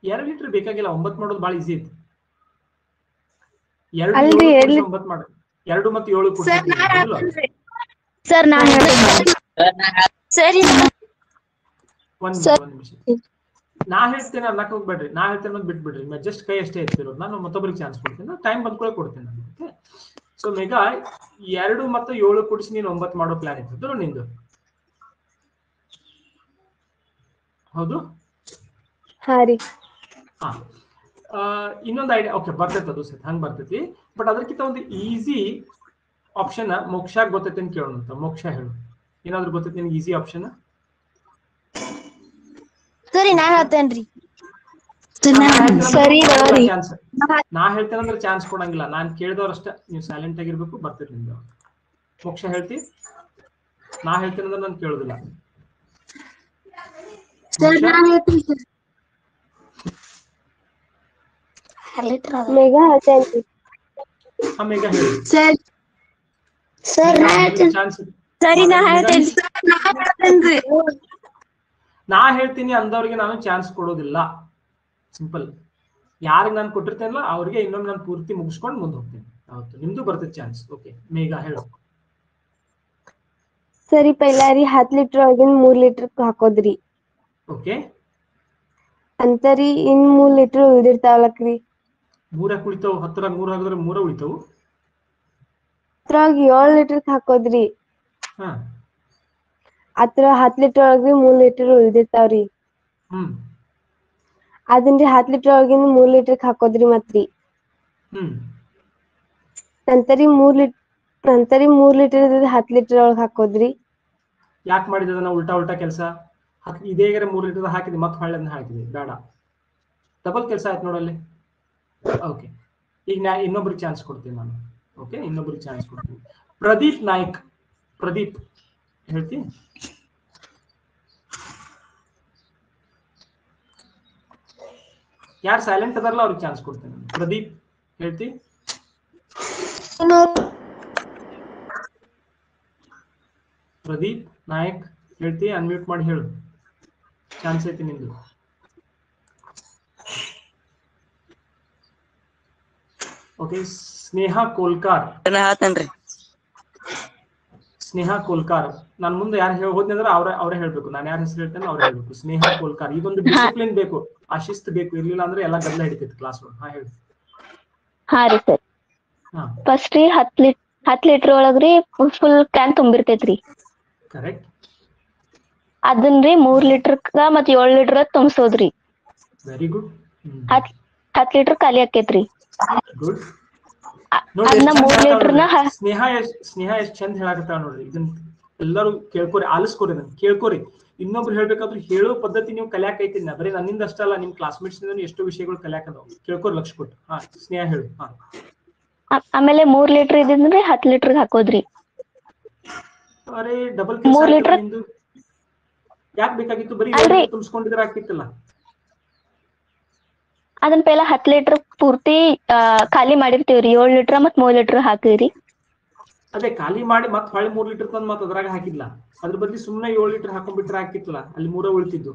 2 ಲೀಟರ್ ಬೇಕಾಗಿಲ್ಲ, 9 ಮಾಡೋದು ಬಾಳ ಈಸಿ ಐತಿ. 2 ಮತ್ತು 7 ಕೂಡಿಸಿ ಸರ್ ನಾ ಸರಿ ಒಂದ್ ನಿಮಿಷ ನಾ ಹೇಳ್ತೇನೆ ಅನ್ನಕ್ ಹೋಗ್ಬೇಡ್ರಿ, ನಾ ಹೇಳ್ತೇನೆ ಬಿಟ್ಬಿಡ್ರಿ, ಜಸ್ಟ್ ಕೈ ಅಷ್ಟೇ ಎತ್ತಿರೋದು. ನಾನು ಮತ್ತೊಬ್ಬರಿಗೆ ಚಾನ್ಸ್ ಕೊಡ್ತೀನಿ, ಟೈಮ್ ಬಂದ್ಕೊಳ್ಳೆ ಕೊಡ್ತೇನೆ ನಾನು. ಓಕೆ, ಸೊ ಮೇಘಾ 2 ಮತ್ತು 7 ಕೂಡಿಸಿ ನೀನು 9 ಮಾಡೋ ಪ್ಲಾನ್ ಇತ್ತು ನಿಂದು, ಹೌದು? ಹಾ ರೀ. ಹಾ, ಇನ್ನೊಂದು ಐಡಿಯಾ. ಓಕೆ, ಬರ್ತೈತೆ ಅದು ಸರಿ, ಹಂಗೆ ಬರ್ತೈತಿ. ಬಟ್ ಅದಕ್ಕಿಂತ ಒಂದು ಈಸಿ ಆಪ್ಷನ್ ಮೋಕ್ಷ ಗೊತ್ತೈತೆ ಅಂತ ಕೇಳೋಣ. ಮೋಕ್ಷ ಹೇಳು, ಏನಾದ್ರು ಗೊತ್ತೈತೆ ನಿನ್ಗೆ ಈಸಿ ಆಪ್ಷನ್? ಸರಿ ನಾ ಹೇಳ್ತೇನ್ರಿ. ಸರಿ ನಾ ಹೇಳ್ತೇನಂದ್ರೆ ಚಾನ್ಸ್ ಕೊಡಂಗಿಲ್ಲ, ನಾನ್ ಕೇಳಿದವ್ರಷ್ಟ ನೀವು ಸೈಲೆಂಟ್ ಆಗಿರ್ಬೇಕು. ಬರ್ತೀರಿ ನಿಮ್ದು. ಮೋಕ್ಷ ಹೇಳ್ತಿ? ನಾ ಹೇಳ್ತೇನಂದ್ರೆ ನಾನು ಕೇಳೋದಿಲ್ಲ. ಮೇಘ ಹೇಳ್ತೇನ್ರಿ. ಮೇಘ ಹೇಳಿ. ಸರ್ ಸರಿ ನಾ ಹೇಳ್ತೇನ್ರಿ. ನಾ ಹೇಳ್ತೀನಿ ಅಂದವ್ರಿಗೆ ನಾನು ಚಾನ್ಸ್ ಕೊಡೋದಿಲ್ಲ. ಸಿಂಪಲ್. ಯಾರಿಗೆ ನಾನು ಕೊಟ್ಟಿರ್ತೇನಲ್ಲ ಅವ್ರಿಗೆ ಇನ್ನೊಮ್ಮೆ ನಾನು ಪೂರ್ತಿ ಮುಗಿಸ್ಕೊಂಡು ಮುಂದೆ ಹೋಗ್ತೇನೆ. ಹೌದು, ನಿಮ್ದು ಬರ್ತದೆ ಚಾನ್ಸ್. ಓಕೆ, ಮೇಘ ಹೇಳು. ಸರಿ, ಪೈಲಾ ರೀ 10 ಲೀಟರ್ ಒಳಗಿನ 3 ಲೀಟರ್ ಹಾಕೋದ್ರಿ. ಓಕೆ, ಅಂತರಿ ಇನ್ 3 ಲೀಟರ್ ಉಳಿದಿರ್ತಾವಲಕ್ರಿ. 3 ಉಳಿತಾವು. 10 3 ಹಾಕಿದ್ರೆ 3 ಉಳಿತಾವು. ಅದ್ರೊಳಗ 7 ಲೀಟರ್ ಹಾಕೋದ್ರಿ. ಹಾ, ಅದ್ರ 10 ಲೀಟರ್ ಒಳಗ್ರಿ 3 ಲೀಟರ್ ಉಳಿದಿರ್ತಾವ್ರಿ. ಅದನ್ರಿ 10 ಲೀಟರ್ ಒಳಗಿನ 3 ಲೀಟರ್ ಹಾಕೋದ್ರಿ ಮತ್ರಿ. ನಂತರಿ 3 ಲೀಟರ್ 10 ಲೀಟರ್ ಒಳಗ್ ಹಾಕೋದ್ರಿ. ಯಾಕೆ ಮಾಡಿದ ನಾವು ಉಲ್ಟಾ ಕೆಲಸ? ಇದೇ 3 ಲೀಟರ್ ಹಾಕಿದ್ವಿ, ಮತ್ತೆ ಹೊಳ್ಳೆ ಹಾಕಿದ್ವಿ, ಬೇಡ. ಡಬಲ್ ಕೆಲಸ ಆಯ್ತು ನೋಡಲ್ಲಿ. ಓಕೆ, ಈಗ ನಾ ಇನ್ನೊಬ್ರಿಗೆ ಚಾನ್ಸ್ ಕೊಡ್ತೀನಿ ನಾನು. ಓಕೆ, ಇನ್ನೊಬ್ರಿಗೆ ಚಾನ್ಸ್ ಕೊಡ್ತೀನಿ. ಪ್ರದೀಪ್ ನಾಯ್ಕ್. ಪ್ರದೀಪ್ ಹೇಳ್ತಿ? ಯಾರು ಸೈಲೆಂಟ್ ಅದಾರಲ್ಲ ಅವ್ರಿಗೆ ಚಾನ್ಸ್ ಕೊಡ್ತೇನೆ. ಪ್ರದೀಪ್ ಹೇಳ್ತಿ? ಪ್ರದೀಪ್ ನಾಯಕ್ ಹೇಳ್ತಿ? ಅನ್ಮ್ಯೂಟ್ ಮಾಡಿ ಹೇಳು, ಚಾನ್ಸ್ ಐತಿ ನಿಂದು. ಓಕೆ, ಸ್ನೇಹ ಕೋಲ್ಕಾರ್. ಸ್ನೇಹ ಕೋಲ್ಕಾರ್. ನಾನು ಮುಂದೆ ಯಾರು ಹೋದ್ನಿ ಅಂದ್ರೆ ಅವರೇ ಹೇಳ್ಬೇಕು. ನಾನು ಯಾರ ಹೆಸರು ಹೇಳ್ತೇನೆ ಅವ್ರೇ ಹೇಳ್ಬೇಕು. ಸ್ನೇಹ ಕೋಲ್ಕಾರ್. ಇದೊಂದು ಡಿಸಿಪ್ಲಿನ್ ಬೇಕು, ಆ ಶಿಸ್ತು ಬೇಕು. ಇರ್ಲಿಲ್ಲ ಅಂದ್ರೆ ಎಲ್ಲ ಗದ್ದಲ ಹಿಡಿತೈತಿ ಕ್ಲಾಸ್ ಒಳಗೆ. ಹಾ ಹೇಳಿ. ಹಾ ರೀ ಸರ್. ಫಸ್ಟ್ ರೀ 10 ಲೀಟರ್ ಒಳಗ್ರಿ ಫುಲ್ ಕ್ಯಾನ್ ತುಂಬಿರ್ತೈತ್ರಿ. ಕರೆಕ್ಟ್. ಅದನ್ರಿ 3 ಲೀಟರ್ ಮತ್ 7 ಲೀಟರ್ ತುಂಬಿಸೋದ್ರಿ. Very good. 10 ಲೀಟರ್ ಖಾಲಿ ಆಕೇತ್ರಿ. ಗುಡ್. ಅದನ್ನ 3 ಲೀಟರ್ನ ಸ್ನೇಹ ಎಷ್ಟ್ ಚಂದ ಹೇಳಾಕತ್ತಾಳ ನೋಡ್ರಿ. ಇದನ್ನ ಎಲ್ಲರೂ ಕೇಳ್ಕೊರಿ, ಆಲಿಸ್ಕೊರಿ, ಇದನ್ನ ಕೇಳ್ಕೊರಿ. ಇನ್ನೊಬ್ರು ಹೇಳ್ಬೇಕಾದ್ರೆ ಹೇಳೋ ಪದ್ಧತಿ ನೀವು ಕಲಿಯಾಕೈತಿ. ಬರೀ ನನ್ನಿಂದ ಅಷ್ಟಲ್ಲ, ನಿಮ್ ಕ್ಲಾಸ್ಮೇಟ್ಸ್ ಎಷ್ಟೋ ವಿಷಯಗಳು ಕಲಿಯಾಕದಾವ್. ಕೇಳ್ಕೊರಿ, ಲಕ್ಷ ಕೊಟ್ಟು. ಹಾ, ಸ್ನೇಹ ಹೇಳು. ಹಾ, ಆಮೇಲೆ 3 ಲೀಟರ್ ಇದ್ರೆ 10 ಲೀಟರ್ ಹಾಕೋದ್ರಿ. ಅರೆ ಡಬಲ್ ಕೆಲಸ ನಿಂದು. ಯಾಕೆ ಬೇಕಾಗಿತ್ತು? ಬರೀ ತುಂಬಿಸ್ಕೊಂಡಿದ್ರೆ ಆಗ್ತಿತ್ತಲ್ಲ. ಅದನ್ನ ಪೈಲ 10 ಲೀಟರ್ ಪೂರ್ತಿ ಖಾಲಿ ಮಾಡಿರ್ತೀವ್ರಿ. 7 ಲೀಟರ್ ಮತ್ 3 ಲೀಟರ್ ಹಾಕಿದ್ರಿ. ಅದೇ ಖಾಲಿ ಮಾಡಿ ಮತ್ ಹೊಳ್ಳಿ 3 ಲೀಟರ್ ತಂದ್ ಮತ್ ಅದ್ರಾಗ ಹಾಕಿದ್ಲ. ಅದ್ರ ಬದ್ಲಿ ಸುಮ್ನೆ 7 ಲೀಟರ್ ಹಾಕೊಂಡ್ಬಿಟ್ರೆ ಹಾಕಿತ್ತಲ್ಲ, ಅಲ್ಲಿ 3 ಉಳಿತಿದ್ದು.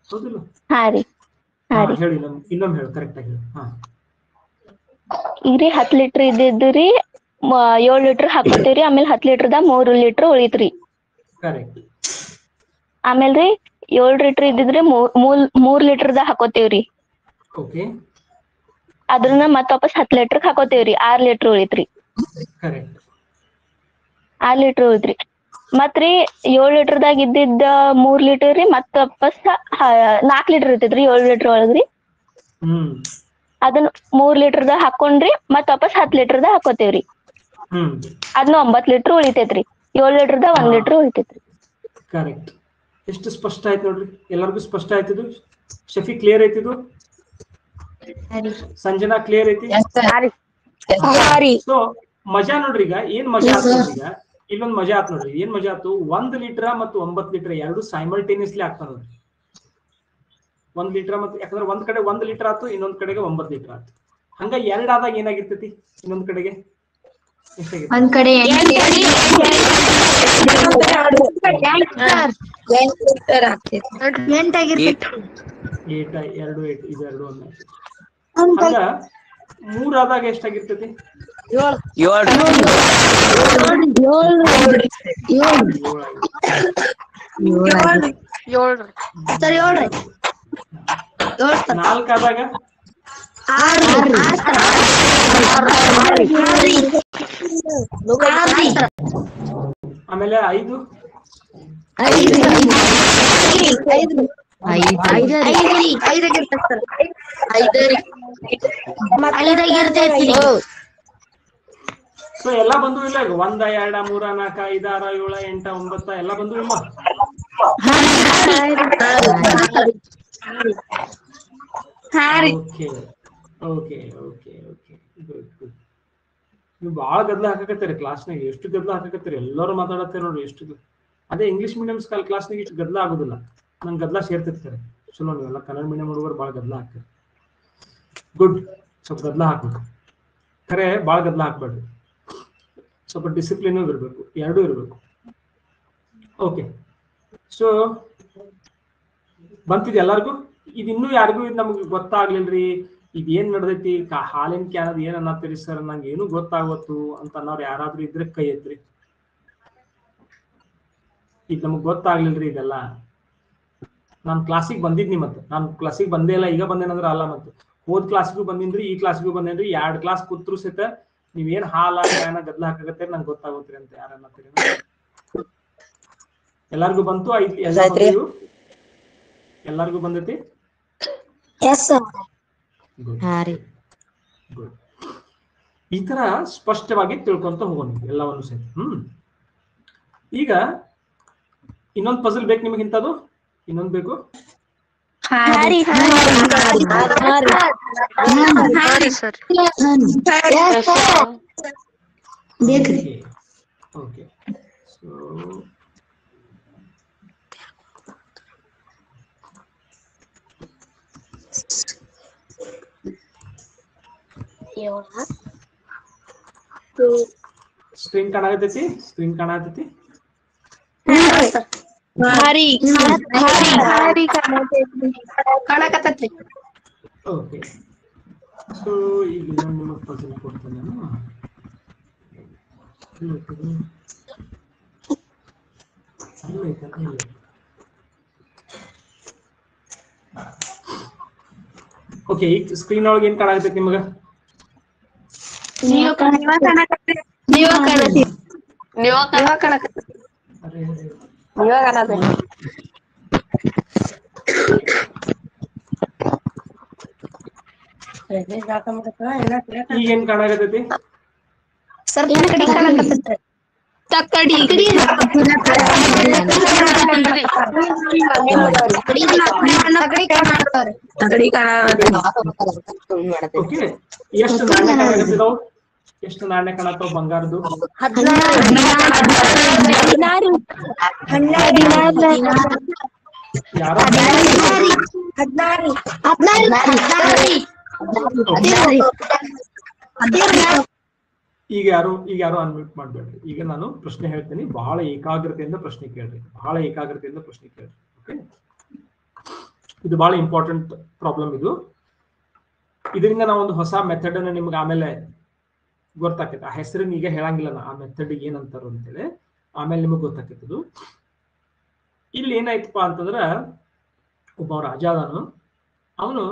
ಹೌದಿಲ್ಲ? ಹಾ ರೀ. ಹೇಳಿ, ಇನ್ನೊಮ್ಮೆ ಹೇಳು, ಕರೆಕ್ಟ್ ಆಗಿ ಹೇಳು. ಹಾ, ಈಗ್ರಿ 10 ಲೀಟರ್ ಇದ್ದಿದ್ರಿ 7 ಲೀಟರ್ ಹಾಕೋತೀವ್ರಿ. ಆಮೇಲೆ 10 ಲೀಟರ್ದ 3 ಲೀಟರ್ ಉಳಿತ್ರಿ. ಕರೆಕ್ಟ್. ಆಮೇಲ್ರಿ 7 ಲೀಟರ್ ಇದ್ದಿದ್ರಿ 3 ಲೀಟರ್ದ ಹಾಕೋತೀವ್ರಿ. ಓಕೆ. ಅದ್ರನ್ನ ಮತ್ತ ವಾಪಸ್ 10 ಲೀಟರ್ ಹಾಕೋತೀವ್ರಿ. 6 ಲೀಟರ್ ಉಳಿತ್ರಿ. ಕರೆಕ್ಟ್. 6 ಲೀಟರ್ ಉಳಿತ್ರಿ. ಮತ್ರಿ 7 ಲೀಟರ್ದಾಗ ಇದ್ದಿದ್ದ 3 ಲೀಟರ್ ರೀ ಮತ್ತ ವಾಪಸ್ 4 ಲೀಟರ್ ಇರ್ತೈತ್ರಿ 7 ಲೀಟರ್ ಒಳಗ್ರಿ. ಅದನ್ನ 3 ಲೀಟರ್ದ ಹಾಕೊಂಡ್ರಿ ಮತ್ತ ವಾಪಸ್ 10 ಲೀಟರ್ದ ಹಾಕೋತೇವ್ರಿ. ಅದನ್ನ 9 ಲೀಟರ್ ಉಳಿತೈತ್ರಿ. 7 ಲೀಟರ್ದ 1 ಲೀಟರ್ ಉಳಿತೈತ್ರಿ. ಕರೆಕ್ಟ್. ಎಷ್ಟು ಸ್ಪಷ್ಟ ಆಯ್ತು ನೋಡ್ರಿ, ಎಲ್ಲರಿಗೂ ಸ್ಪಷ್ಟ ಆಯ್ತಿದು. ಶಫಿ ಕ್ಲಿಯರ್ ಐತಿದು? ಸಂಜನಾ ಕ್ಲಿಯರ್ ಐತಿ? ಸೊ ಮಜಾ ನೋಡ್ರಿ. ಈಗ ಏನ್ ಮಜಾ ಆತ್ ನೋಡ್ರಿ, ಈಗ ಇಲ್ಲೊಂದ್ ಮಜಾ ಆತ್ ನೋಡ್ರಿ. ಏನ್ ಮಜಾ ಆತು? 1 ಲೀಟರ್ ಮತ್ತು 9 ಲೀಟರ್ ಎರಡು ಸೈಮಲ್ಟೇನಿಯಸ್ಲಿ ಆಗ್ತಾವ ನೋಡ್ರಿ. 1 ಲೀಟರ್ ಮತ್ತು ಯಾಕಂದ್ರೆ ಒಂದ್ ಕಡೆ 1 ಲೀಟರ್ ಆತು, ಇನ್ನೊಂದ್ ಕಡೆಗೆ 9 ಲೀಟರ್ ಆತು. ಹಂಗ 2 ಆದಾಗ ಏನಾಗಿರ್ತೈತಿ? ಇನ್ನೊಂದ್ ಕಡೆಗೆ ಎಷ್ಟಾಗಿರ್ತೈತಿ? ಒಂದ್ ಕಡೆ 8 ಇದು 2 1. ಹಂಗ 3 ಆದಾಗ ಎಷ್ಟಾಗಿರ್ತೈತಿ? ನಾಲ್ಕಾದಾಗ ಆಮೇಲೆ 5 ಸೊ ಎಲ್ಲಾ ಬಂದು ಇಲ್ಲ 1 2 3 4 5 6 7 8 9 ಎಲ್ಲ ಬಂದು ಇಲ್ಲ. Okay good. ನೀವು ಬಾಳ ಗದ್ದಲ ಹಾಕಕತ್ತೀರಿ ಕ್ಲಾಸ್ನಾಗ. ಎಷ್ಟು ಗದ್ದಲ ಹಾಕಕತ್ತೀರಿ, ಎಲ್ಲರೂ ಮಾತಾಡತ್ತೀರಿ ನೋಡ್ರಿ. ಎಷ್ಟು ಅದೇ ಇಂಗ್ಲಿಷ್ ಮೀಡಿಯಂ ಕ್ಲಾಸ್ನಾಗ ಇಷ್ಟು ಗದ್ದಲ ಆಗುದಿಲ್ಲ. ನಂಗೆ ಗದ್ದಲ ಸೇರ್ತಿರ್ತಾರೆ. ಚಲೋ ನೀವೆಲ್ಲ ಕನ್ನಡ ಮೀಡಿಯಂ ಹುಡುಗರು ಭಾಳ ಗದ್ದಲ ಹಾಕ್ತಾರೆ. ಗುಡ್. ಸ್ವಲ್ಪ ಗದ್ದಲ ಹಾಕ್ಬೇಕು, ಖರೆ ಭಾಳ ಗದ್ದಲ ಹಾಕ್ಬೇಡ್ರಿ. ಸ್ವಲ್ಪ ಡಿಸಿಪ್ಲಿನ್ ಇರಬೇಕು, ಎರಡೂ ಇರಬೇಕು. ಓಕೆ, ಸೊ ಬಂತಿದೆ ಎಲ್ಲರಿಗೂ. ಇದು ಇನ್ನೂ ಯಾರಿಗೂ ಇದು ನಮ್ಗೆ ಗೊತ್ತಾಗ್ಲಿಲ್ರಿ, ಇದೇನ್ ನಡೆದೈತಿ, ಹಾಲಿನ ಕ್ಯಾನದ ಏನ್ ಅನ್ನತ್ತೀರಿ ಸರ್, ನಂಗೆ ಏನು ಗೊತ್ತಾಗತ್ತು ಅಂತ ಅನ್ನೋರು ಯಾರಾದ್ರೂ ಇದ್ರೆ ಕೈ ಎತ್ರಿ. ಇದು ನಮಗ್ ಗೊತ್ತಾಗ್ಲಿಲ್ರಿ ಇದೆಲ್ಲ. ನಾನು ಕ್ಲಾಸಿಗೆ ಬಂದಿದ್ನಿ, ಮತ್ತೆ ನಾನು ಕ್ಲಾಸಿಗೆ ಬಂದೇ ಇಲ್ಲ, ಈಗ ಬಂದೇನಂದ್ರೆ ಅಲ್ಲ. ಮತ್ತೆ ಹೋದ್ ಕ್ಲಾಸ್ಗೂ ಬಂದಿನ್ರಿ, ಈ ಕ್ಲಾಸ್ಗೂ ಬಂದೇನ್ರಿ. 2 ಕ್ಲಾಸ್ ಕೂತ್ರು ಸಹಿತ ನೀವೇನ್ ಹಾಲ ಕ್ಯಾನ ಗದ್ದಲ ಹಾಕಕತ್ತೀರಿ ನಂಗೆ ಗೊತ್ತಾಗೋತ್ರಿ ಅಂತ ಯಾರು ಅನ್ನತ್ತೀರಿ. ಎಲ್ಲಾರ್ಗು ಬಂತು? ಎಲ್ಲಾರ್ಗು ಬಂದೈತಿ? ಗುಡ್. ಈ ತರ ಸ್ಪಷ್ಟವಾಗಿ ತಿಳ್ಕೊಂತ ಹೋಗೋಣ ಎಲ್ಲವನ್ನು ಸಹಿತ. ಈಗ ಇನ್ನೊಂದು ಪಜಲ್ ಬೇಕು ನಿಮಗೆ? ಇಂಥದ್ದು ಇನ್ನೊಂದು ಬೇಕು? ಓಕೆ, ಸೊ ಸ್ಕ್ರೀನ್ ಕಾಣತೈತಿ? ಸ್ಕ್ರೀನ್ ಕಾಣತೈತಿ? ಓಕೆ, ಸೊ ಈಗ ನಿಮಗೆ ಪಜಲ್ ಕೊಡ್ತೇನೆ ನಾನು. ಓಕೆ, ಈಗ ಸ್ಕ್ರೀನ್ ಒಳಗೆ ಏನ್ ಕಾಣತೈತಿ ನಿಮಗ? ಈಗ ಏನ್ ಕಾಣಾಕತೈತಿ? ಎಷ್ಟು ನಾಣ್ಯ ಕಾಣಾಕತ್ತಿದಾವ್? ಎಷ್ಟು ನಾಣ್ಯ ಕಾಣತ್ತಾವ ಬಂಗಾರದು? 16. ಈಗ ಯಾರು ಅನ್ಮ್ಯೂಟ್ ಮಾಡ್ಬೇಡ್ರಿ. ಈಗ ನಾನು ಪ್ರಶ್ನೆ ಹೇಳ್ತೀನಿ, ಬಹಳ ಏಕಾಗ್ರತೆಯಿಂದ ಪ್ರಶ್ನೆ ಕೇಳ್ರಿ. ಓಕೆ, ಇದು ಬಹಳ ಇಂಪಾರ್ಟೆಂಟ್ ಪ್ರಾಬ್ಲಮ್. ಇದರಿಂದ ನಾವು ಒಂದು ಹೊಸ ಮೆಥಡ್ ಅನ್ನು ನಿಮ್ಗೆ ಆಮೇಲೆ ಗೊತ್ತಾಕೈತೆ. ಆ ಹೆಸರನ್ನ ಈಗ ಹೇಳಂಗಿಲ್ಲ ನಾ, ಆ ಮೆಥಡ್ ಏನಂತಾರ ಅಂತೇಳಿ ಆಮೇಲೆ ನಿಮಗ್ ಗೊತ್ತಾಕೈತದು. ಇಲ್ಲಿ ಏನಾಯ್ತಪ್ಪ ಅಂತಂದ್ರ, ಒಬ್ಬ ರಾಜ ಅದಾನು, ಅವನು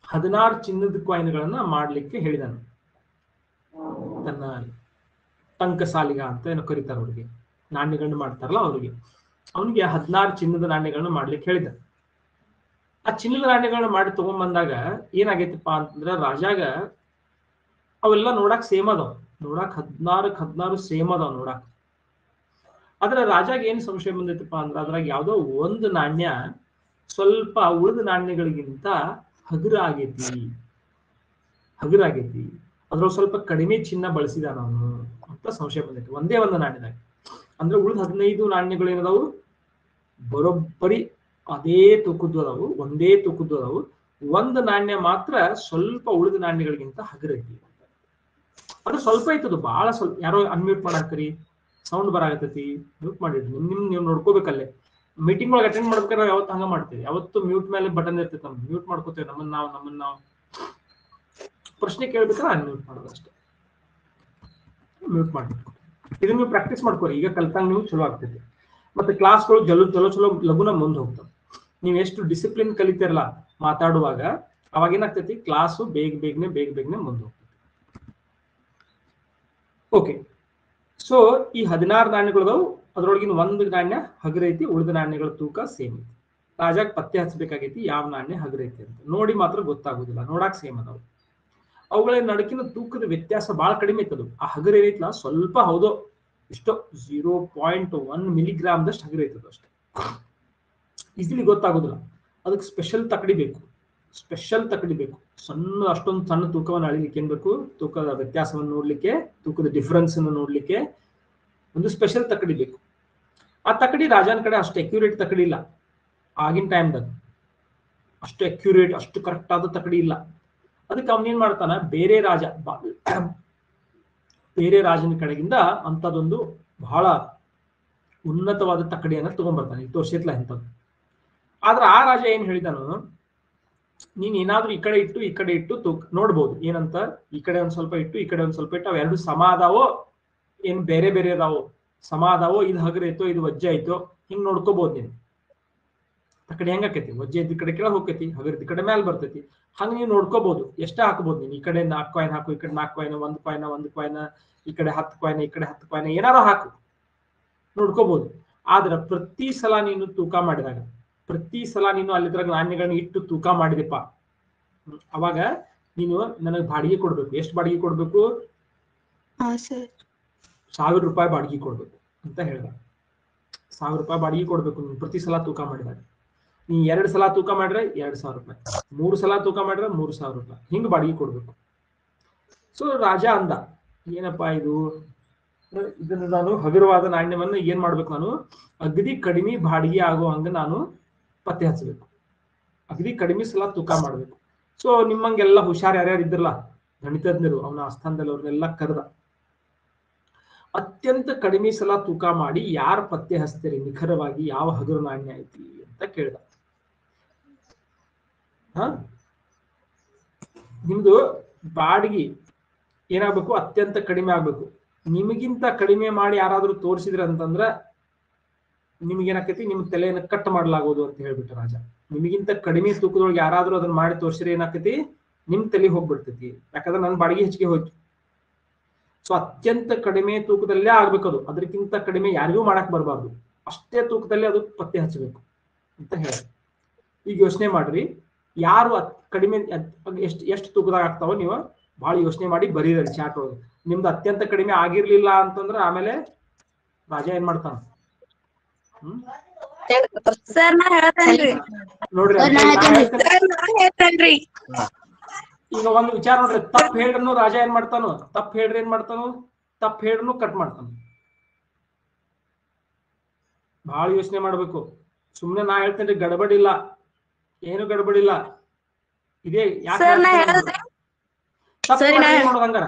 16 ಚಿನ್ನದ ಕಾಯಿನ್ಗಳನ್ನ ಮಾಡ್ಲಿಕ್ಕೆ ಹೇಳಿದಾನು. ತನ್ನ ಟಂಕಸಾಲಿಗ ಅಂತ ಏನೋ ಕರೀತಾರ ಅವ್ರಿಗೆ, ನಾಣ್ಯಗಳನ್ನ ಮಾಡ್ತಾರಲ್ಲ ಅವ್ರಿಗೆ. ಅವನಿಗೆ 16 ಚಿನ್ನದ ನಾಣ್ಯಗಳನ್ನ ಮಾಡ್ಲಿಕ್ಕೆ ಹೇಳಿದ. ಆ ಚಿನ್ನದ ನಾಣ್ಯಗಳನ್ನ ಮಾಡಿ ತಗೊಂಡ್ಬಂದಾಗ ಏನಾಗೈತಪ್ಪ ಅಂತಂದ್ರ, ರಾಜಾಗ ಅವೆಲ್ಲ ನೋಡಾಕ್ ಸೇಮ್ ಅದಾವ. ನೋಡಾಕ್ 16 ಸೇಮ್ ಅದಾವ ನೋಡಾಕ್. ಆದ್ರೆ ರಾಜಾಗ ಏನ್ ಸಂಶಯ ಬಂದೈತಪ್ಪ ಅಂದ್ರ, ಅದ್ರಾಗ ಯಾವ್ದೋ ಒಂದು ನಾಣ್ಯ ಸ್ವಲ್ಪ ಉಳಿದ ನಾಣ್ಯಗಳಿಗಿಂತ ಹಗುರ ಆಗೈತಿ. ಅದ್ರೊಳಗೆ ಸ್ವಲ್ಪ ಕಡಿಮೆ ಚಿನ್ನ ಬಳಸಿದಾನ ಅವನು ಅಂತ ಸಂಶಯ ಬಂದೈತಿ ಒಂದೇ ಒಂದು ನಾಣ್ಯದಾಗ. ಅಂದ್ರೆ ಉಳಿದ 15 ನಾಣ್ಯಗಳು ಏನದಾವು ಬರೋಬ್ಬರಿ ಅದೇ ತೂಕದ್ದು ಅದಾವು, ಒಂದೇ ತೂಕದ್ದು ಅದಾವು. ಒಂದು ನಾಣ್ಯ ಮಾತ್ರ ಸ್ವಲ್ಪ ಉಳಿದ ನಾಣ್ಯಗಳಿಗಿಂತ ಹಗುರ ಐತಿ. ಅದು ಸ್ವಲ್ಪ ಐತದು, ಬಹಳ ಸ್ವಲ್ಪ. ಯಾರೋ ಅನ್ಮ್ಯೂಟ್ ಮಾಡಾಕ್ರಿ, ಸೌಂಡ್ ಬರಾಗತೈತಿ, ಮ್ಯೂಟ್ ಮಾಡಿದ್ರಿ. ನೀವು ನೋಡ್ಕೋಬೇಕಲ್ಲೇ. ಮೀಟಿಂಗ್ ಒಳಗೆ ಅಟೆಂಡ್ ಮಾಡ್ಬೇಕಾದ್ರೆ ಯಾವತ್ತು ಹಂಗ ಮಾಡ್ತೀವಿ, ಯಾವತ್ತು ಮ್ಯೂಟ್ ಮೇಲೆ ಬಟನ್ ಇರ್ತೈತೆ, ನಮ್ಗೆ ಮ್ಯೂಟ್ ಮಾಡ್ಕೋತೇವೆ ನಮ್ಮನ್ನ ನಾವು. ಪ್ರಶ್ನೆ ಕೇಳ್ಬೇಕಾದ್ರೆ ಅನ್ಮ್ಯೂಟ್ ಮಾಡೋದು ಅಷ್ಟೇ. ಮ್ಯೂಟ್ ಮಾಡಿ. ಇದನ್ನ ನೀವು ಪ್ರಾಕ್ಟೀಸ್ ಮಾಡ್ಕೊರಿ, ಈಗ ಕಲ್ತಂಗ ನೀವು ಚಲೋ ಆಗ್ತೈತಿ. ಮತ್ತೆ ಕ್ಲಾಸ್ಗಳು ಚಲೋ ಲಘುನ ಮುಂದೆ ಹೋಗ್ತವೆ. ನೀವು ಎಷ್ಟು ಡಿಸಿಪ್ಲಿನ್ ಕಲಿತಿರಲ್ಲ ಮಾತಾಡುವಾಗ, ಅವಾಗ ಏನಾಗ್ತೈತಿ ಕ್ಲಾಸು ಬೇಗನೆ ಮುಂದೆ ಹೋಗ್ತೈತಿ. ಓಕೆ, ಸೊ ಈ 16 ನಾಣ್ಯಗಳು, ಅದ್ರೊಳಗಿನ ಒಂದು ನಾಣ್ಯ ಹಗರೈತಿ, ಉಳಿದ ನಾಣ್ಯಗಳ ತೂಕ ಸೇಮ್ ಐತಿ. ರಾಜಾಗ್ ಪತ್ತೆ ಹಚ್ಚಬೇಕಾಗೈತಿ ಯಾವ ನಾಣ್ಯ ಹಗರೈತಿ ಅಂತ. ನೋಡಿ ಮಾತ್ರ ಗೊತ್ತಾಗುದಿಲ್ಲ, ನೋಡಾಕ್ ಸೇಮ್ ಅದಾವ. ಅವುಗಳ ನಡುಕಿನ ತೂಕದ ವ್ಯತ್ಯಾಸ ಬಹಳ ಕಡಿಮೆ ಇತ್ತದು. ಆ ಹಗರ ಏನೈತಿಲ್ಲ ಸ್ವಲ್ಪ ಹೌದೋ ಇಷ್ಟೋ 0.1 ಮಿಲಿಗ್ರಾಮ್ದಷ್ಟು ಹಗರ ಐತದ ಅಷ್ಟೇ. ಈಸಿಲಿ ಗೊತ್ತಾಗುದಿಲ್ಲ. ಅದಕ್ಕೆ ಸ್ಪೆಷಲ್ ತಕಡಿ ಬೇಕು. ಅಷ್ಟೊಂದು ಸಣ್ಣ ತೂಕವನ್ನು ಅಳಿಲಿಕ್ಕೆ ಏನ್ ಬೇಕು? ತೂಕದ ವ್ಯತ್ಯಾಸವನ್ನು ನೋಡ್ಲಿಕ್ಕೆ, ತೂಕದ ಡಿಫರೆನ್ಸ್ ಅನ್ನು ನೋಡ್ಲಿಕ್ಕೆ ಒಂದು ಸ್ಪೆಷಲ್ ತಕಡಿ ಬೇಕು. ಆ ತಕಡಿ ರಾಜನ ಕಡೆ ಅಷ್ಟು ಅಕ್ಯುರೇಟ್ ತಕಡಿ ಇಲ್ಲ. ಆಗಿನ ಟೈಮ್ದಾಗ ಅಷ್ಟು ಅಕ್ಯುರೇಟ್, ಅಷ್ಟು ಕರೆಕ್ಟ್ ಆದ ತಕಡಿ ಇಲ್ಲ. ಅದಕ್ಕೆ ಅವನೇನ್ ಮಾಡ್ತಾನ, ಬೇರೆ ರಾಜನ ಕಡೆಗಿಂದ ಅಂತದೊಂದು ಬಹಳ ಉನ್ನತವಾದ ತಕಡಿಯನ್ನ ತಗೊಂಡ್ಬರ್ತಾನೆ. ಈ ತೋರ್ಸಿತ್ಲ ಇಂಥದ್ದು. ಆದ್ರೆ ಆ ರಾಜ ಏನ್ ಹೇಳಿದಾನು, ನೀನ್ ಏನಾದ್ರೂ ಈ ಕಡೆ ಇಟ್ಟು ತೂಕ ನೋಡ್ಬೋದು. ಏನಂತ, ಈ ಕಡೆ ಒಂದ್ ಸ್ವಲ್ಪ ಇಟ್ಟು, ಈ ಕಡೆ ಒಂದ್ ಸ್ವಲ್ಪ ಇಟ್ಟು, ಅವೆರಡು ಸಮ ಅದಾವೋ ಏನ್ ಬೇರೆ ಅದಾವೋ, ಸಮ ಅದಾವೋ, ಇದು ಹಗರ ಐತೋ ಇದು ವಜ್ಜೆ ಐತೋ, ಹಿಂಗ್ ನೋಡ್ಕೋಬಹುದು ನೀನು. ತಕಡಿ ಹೆಂಗಾಕೈತಿ, ವಜ್ಜೆ ಇದ್ದ ಕಡೆ ಕೆಳಗೆ ಹೋಗ್ತೈತಿ, ಹಗರದ ಕಡೆ ಮ್ಯಾಲ ಬರ್ತೈತಿ. ಹಂಗ ನೀವು ನೋಡ್ಕೋಬಹುದು. ಎಷ್ಟೇ ಹಾಕಬಹುದು ನೀನು. ಈ ಕಡೆ 4 ಕಾಯಿನ್ ಹಾಕು, ಈ ಕಡೆ 4 ಕಾಯಿನ್, 1 ಕಾಯಿನ್, ಈ ಕಡೆ 10 ಕಾಯಿನ್, ಈ ಕಡೆ 10 ಕಾಯಿನ್, ಏನಾರು ಹಾಕು, ನೋಡ್ಕೋಬಹುದು. ಆದ್ರೆ ಪ್ರತಿ ಸಲ ನೀನು ತೂಕ ಮಾಡಿದಾಗ, ಪ್ರತಿ ಸಲ ನೀನು ಅಲ್ಲಿದ್ರಾಗ ನಾಣ್ಯಗಳನ್ನ ಇಟ್ಟು ತೂಕ ಮಾಡಿದೆಪ್ಪ, ಅವಾಗ ನೀನು ನನಗೆ ಬಾಡಿಗೆ ಕೊಡ್ಬೇಕು. ಎಷ್ಟು ಬಾಡಿಗೆ ಕೊಡ್ಬೇಕು? 1000 ರೂಪಾಯಿ ಬಾಡಿಗೆ ಕೊಡ್ಬೇಕು ಅಂತ ಹೇಳ್ದ. 1000 ರೂಪಾಯಿ ಬಾಡಿಗೆ ಕೊಡ್ಬೇಕು ನೀನು ಪ್ರತಿ ಸಲ ತೂಕ ಮಾಡಿದಾಗ. ನೀ 2 ಸಲ ತೂಕ ಮಾಡ್ರೆ 2000 ರೂಪಾಯಿ, 3 ಸಲ ತೂಕ ಮಾಡ್ರೆ 3000 ರೂಪಾಯಿ, ಹಿಂಗ್ ಬಾಡಿಗೆ ಕೊಡ್ಬೇಕು. ಸೊ ರಾಜ ಅಂದ, ಏನಪ್ಪಾ ಇದನ್ನ ನಾನು ಹಗುರವಾದ ನಾಣ್ಯವನ್ನ ಏನ್ ಮಾಡ್ಬೇಕು, ನಾನು ಅಗದಿ ಕಡಿಮೆ ಬಾಡಿಗೆ ಆಗೋ ಹಂಗ ನಾನು ಪತ್ತೆ ಹಚ್ಚಬೇಕು, ಅಗದಿ ಕಡಿಮೆ ಸಲ ತೂಕ ಮಾಡ್ಬೇಕು. ಸೊ ನಿಮ್ಮಂಗೆಲ್ಲ ಹುಷಾರ್ ಯಾರ್ಯಾರು ಇದ್ರಲ್ಲ ಗಣಿತಜ್ಞರು, ಅವನ ಆಸ್ಥಾನದಲ್ಲಿ ಅವ್ರನ್ನೆಲ್ಲ ಕರೆದ. ಅತ್ಯಂತ ಕಡಿಮೆ ಸಲ ತೂಕ ಮಾಡಿ ಯಾರು ಪತ್ತೆ ಹಚ್ತೀರಿ ನಿಖರವಾಗಿ ಯಾವ ಹಗುರ ನಾಣ್ಯ ಐತಿ ಅಂತ ಕೇಳ್ದ. ನಿಮ್ದು ಬಾಡಿಗೆ ಏನಾಗ್ಬೇಕು? ಅತ್ಯಂತ ಕಡಿಮೆ ಆಗ್ಬೇಕು. ನಿಮಗಿಂತ ಕಡಿಮೆ ಮಾಡಿ ಯಾರಾದ್ರೂ ತೋರಿಸಿದ್ರ ಅಂತಂದ್ರ ನಿಮ್ಗೇನಾಕೈತಿ, ನಿಮ್ ತಲೆಯನ್ನು ಕಟ್ ಮಾಡ್ಲಾಗೋದು ಅಂತ ಹೇಳ್ಬಿಟ್ಟು ರಾಜ. ನಿಮಗಿಂತ ಕಡಿಮೆ ತೂಕದೊಳಗೆ ಯಾರಾದ್ರೂ ಅದನ್ನ ಮಾಡಿ ತೋರಿಸಿದ್ರೆ ಏನಾಕೈತಿ, ನಿಮ್ ತಲೆ ಹೋಗ್ಬಿಡ್ತೈತಿ. ಯಾಕಂದ್ರೆ ನನ್ ಬಾಡಿಗೆ ಹೆಚ್ಚಿಗೆ ಹೋಯ್ತು. ಸೊ ಅತ್ಯಂತ ಕಡಿಮೆ ತೂಕದಲ್ಲೇ ಆಗ್ಬೇಕದು, ಅದಕ್ಕಿಂತ ಕಡಿಮೆ ಯಾರಿಗೂ ಮಾಡಕ್ ಬರಬಾರ್ದು. ಅಷ್ಟೇ ತೂಕದಲ್ಲಿ ಅದು ಪತ್ತೆ ಹಚ್ಚಬೇಕು ಅಂತ ಹೇಳಿ. ಈಗ ಯೋಚನೆ ಮಾಡ್ರಿ, ಯಾರು ಕಡಿಮೆ ಎಷ್ಟು ತೂಕದಾಗ ಆಗ್ತಾವ ನೀವು ಬಹಳ ಯೋಚನೆ ಮಾಡಿ ಬರೀರಿ ಚಾಟ್ ಒಳಗೆ. ನಿಮ್ದು ಅತ್ಯಂತ ಕಡಿಮೆ ಆಗಿರ್ಲಿಲ್ಲ ಅಂತಂದ್ರ ಆಮೇಲೆ ರಾಜ ಏನ್ ಮಾಡ್ತಾನ? ನೋಡ್ರಿ, ಈಗ ಒಂದು ವಿಚಾರ ನೋಡ್ರಿ, ತಪ್ಪು ಹೇಳ್ರನು ರಾಜ ಏನ್ ಮಾಡ್ತಾನು, ತಪ್ಪು ಹೇಳ್ರನು ಕಟ್ ಮಾಡ್ತಾನು. ಬಹಳ ಯೋಚನೆ ಮಾಡ್ಬೇಕು. ಸುಮ್ನೆ ನಾ ಹೇಳ್ತೇನೆ ಗಡಬಡಿಲ್ಲ, ಏನು ಗಡಬಡಿಲ್ಲ. ಇದೇ ಯಾಕೆ ನೋಡೋದಂಗಾರ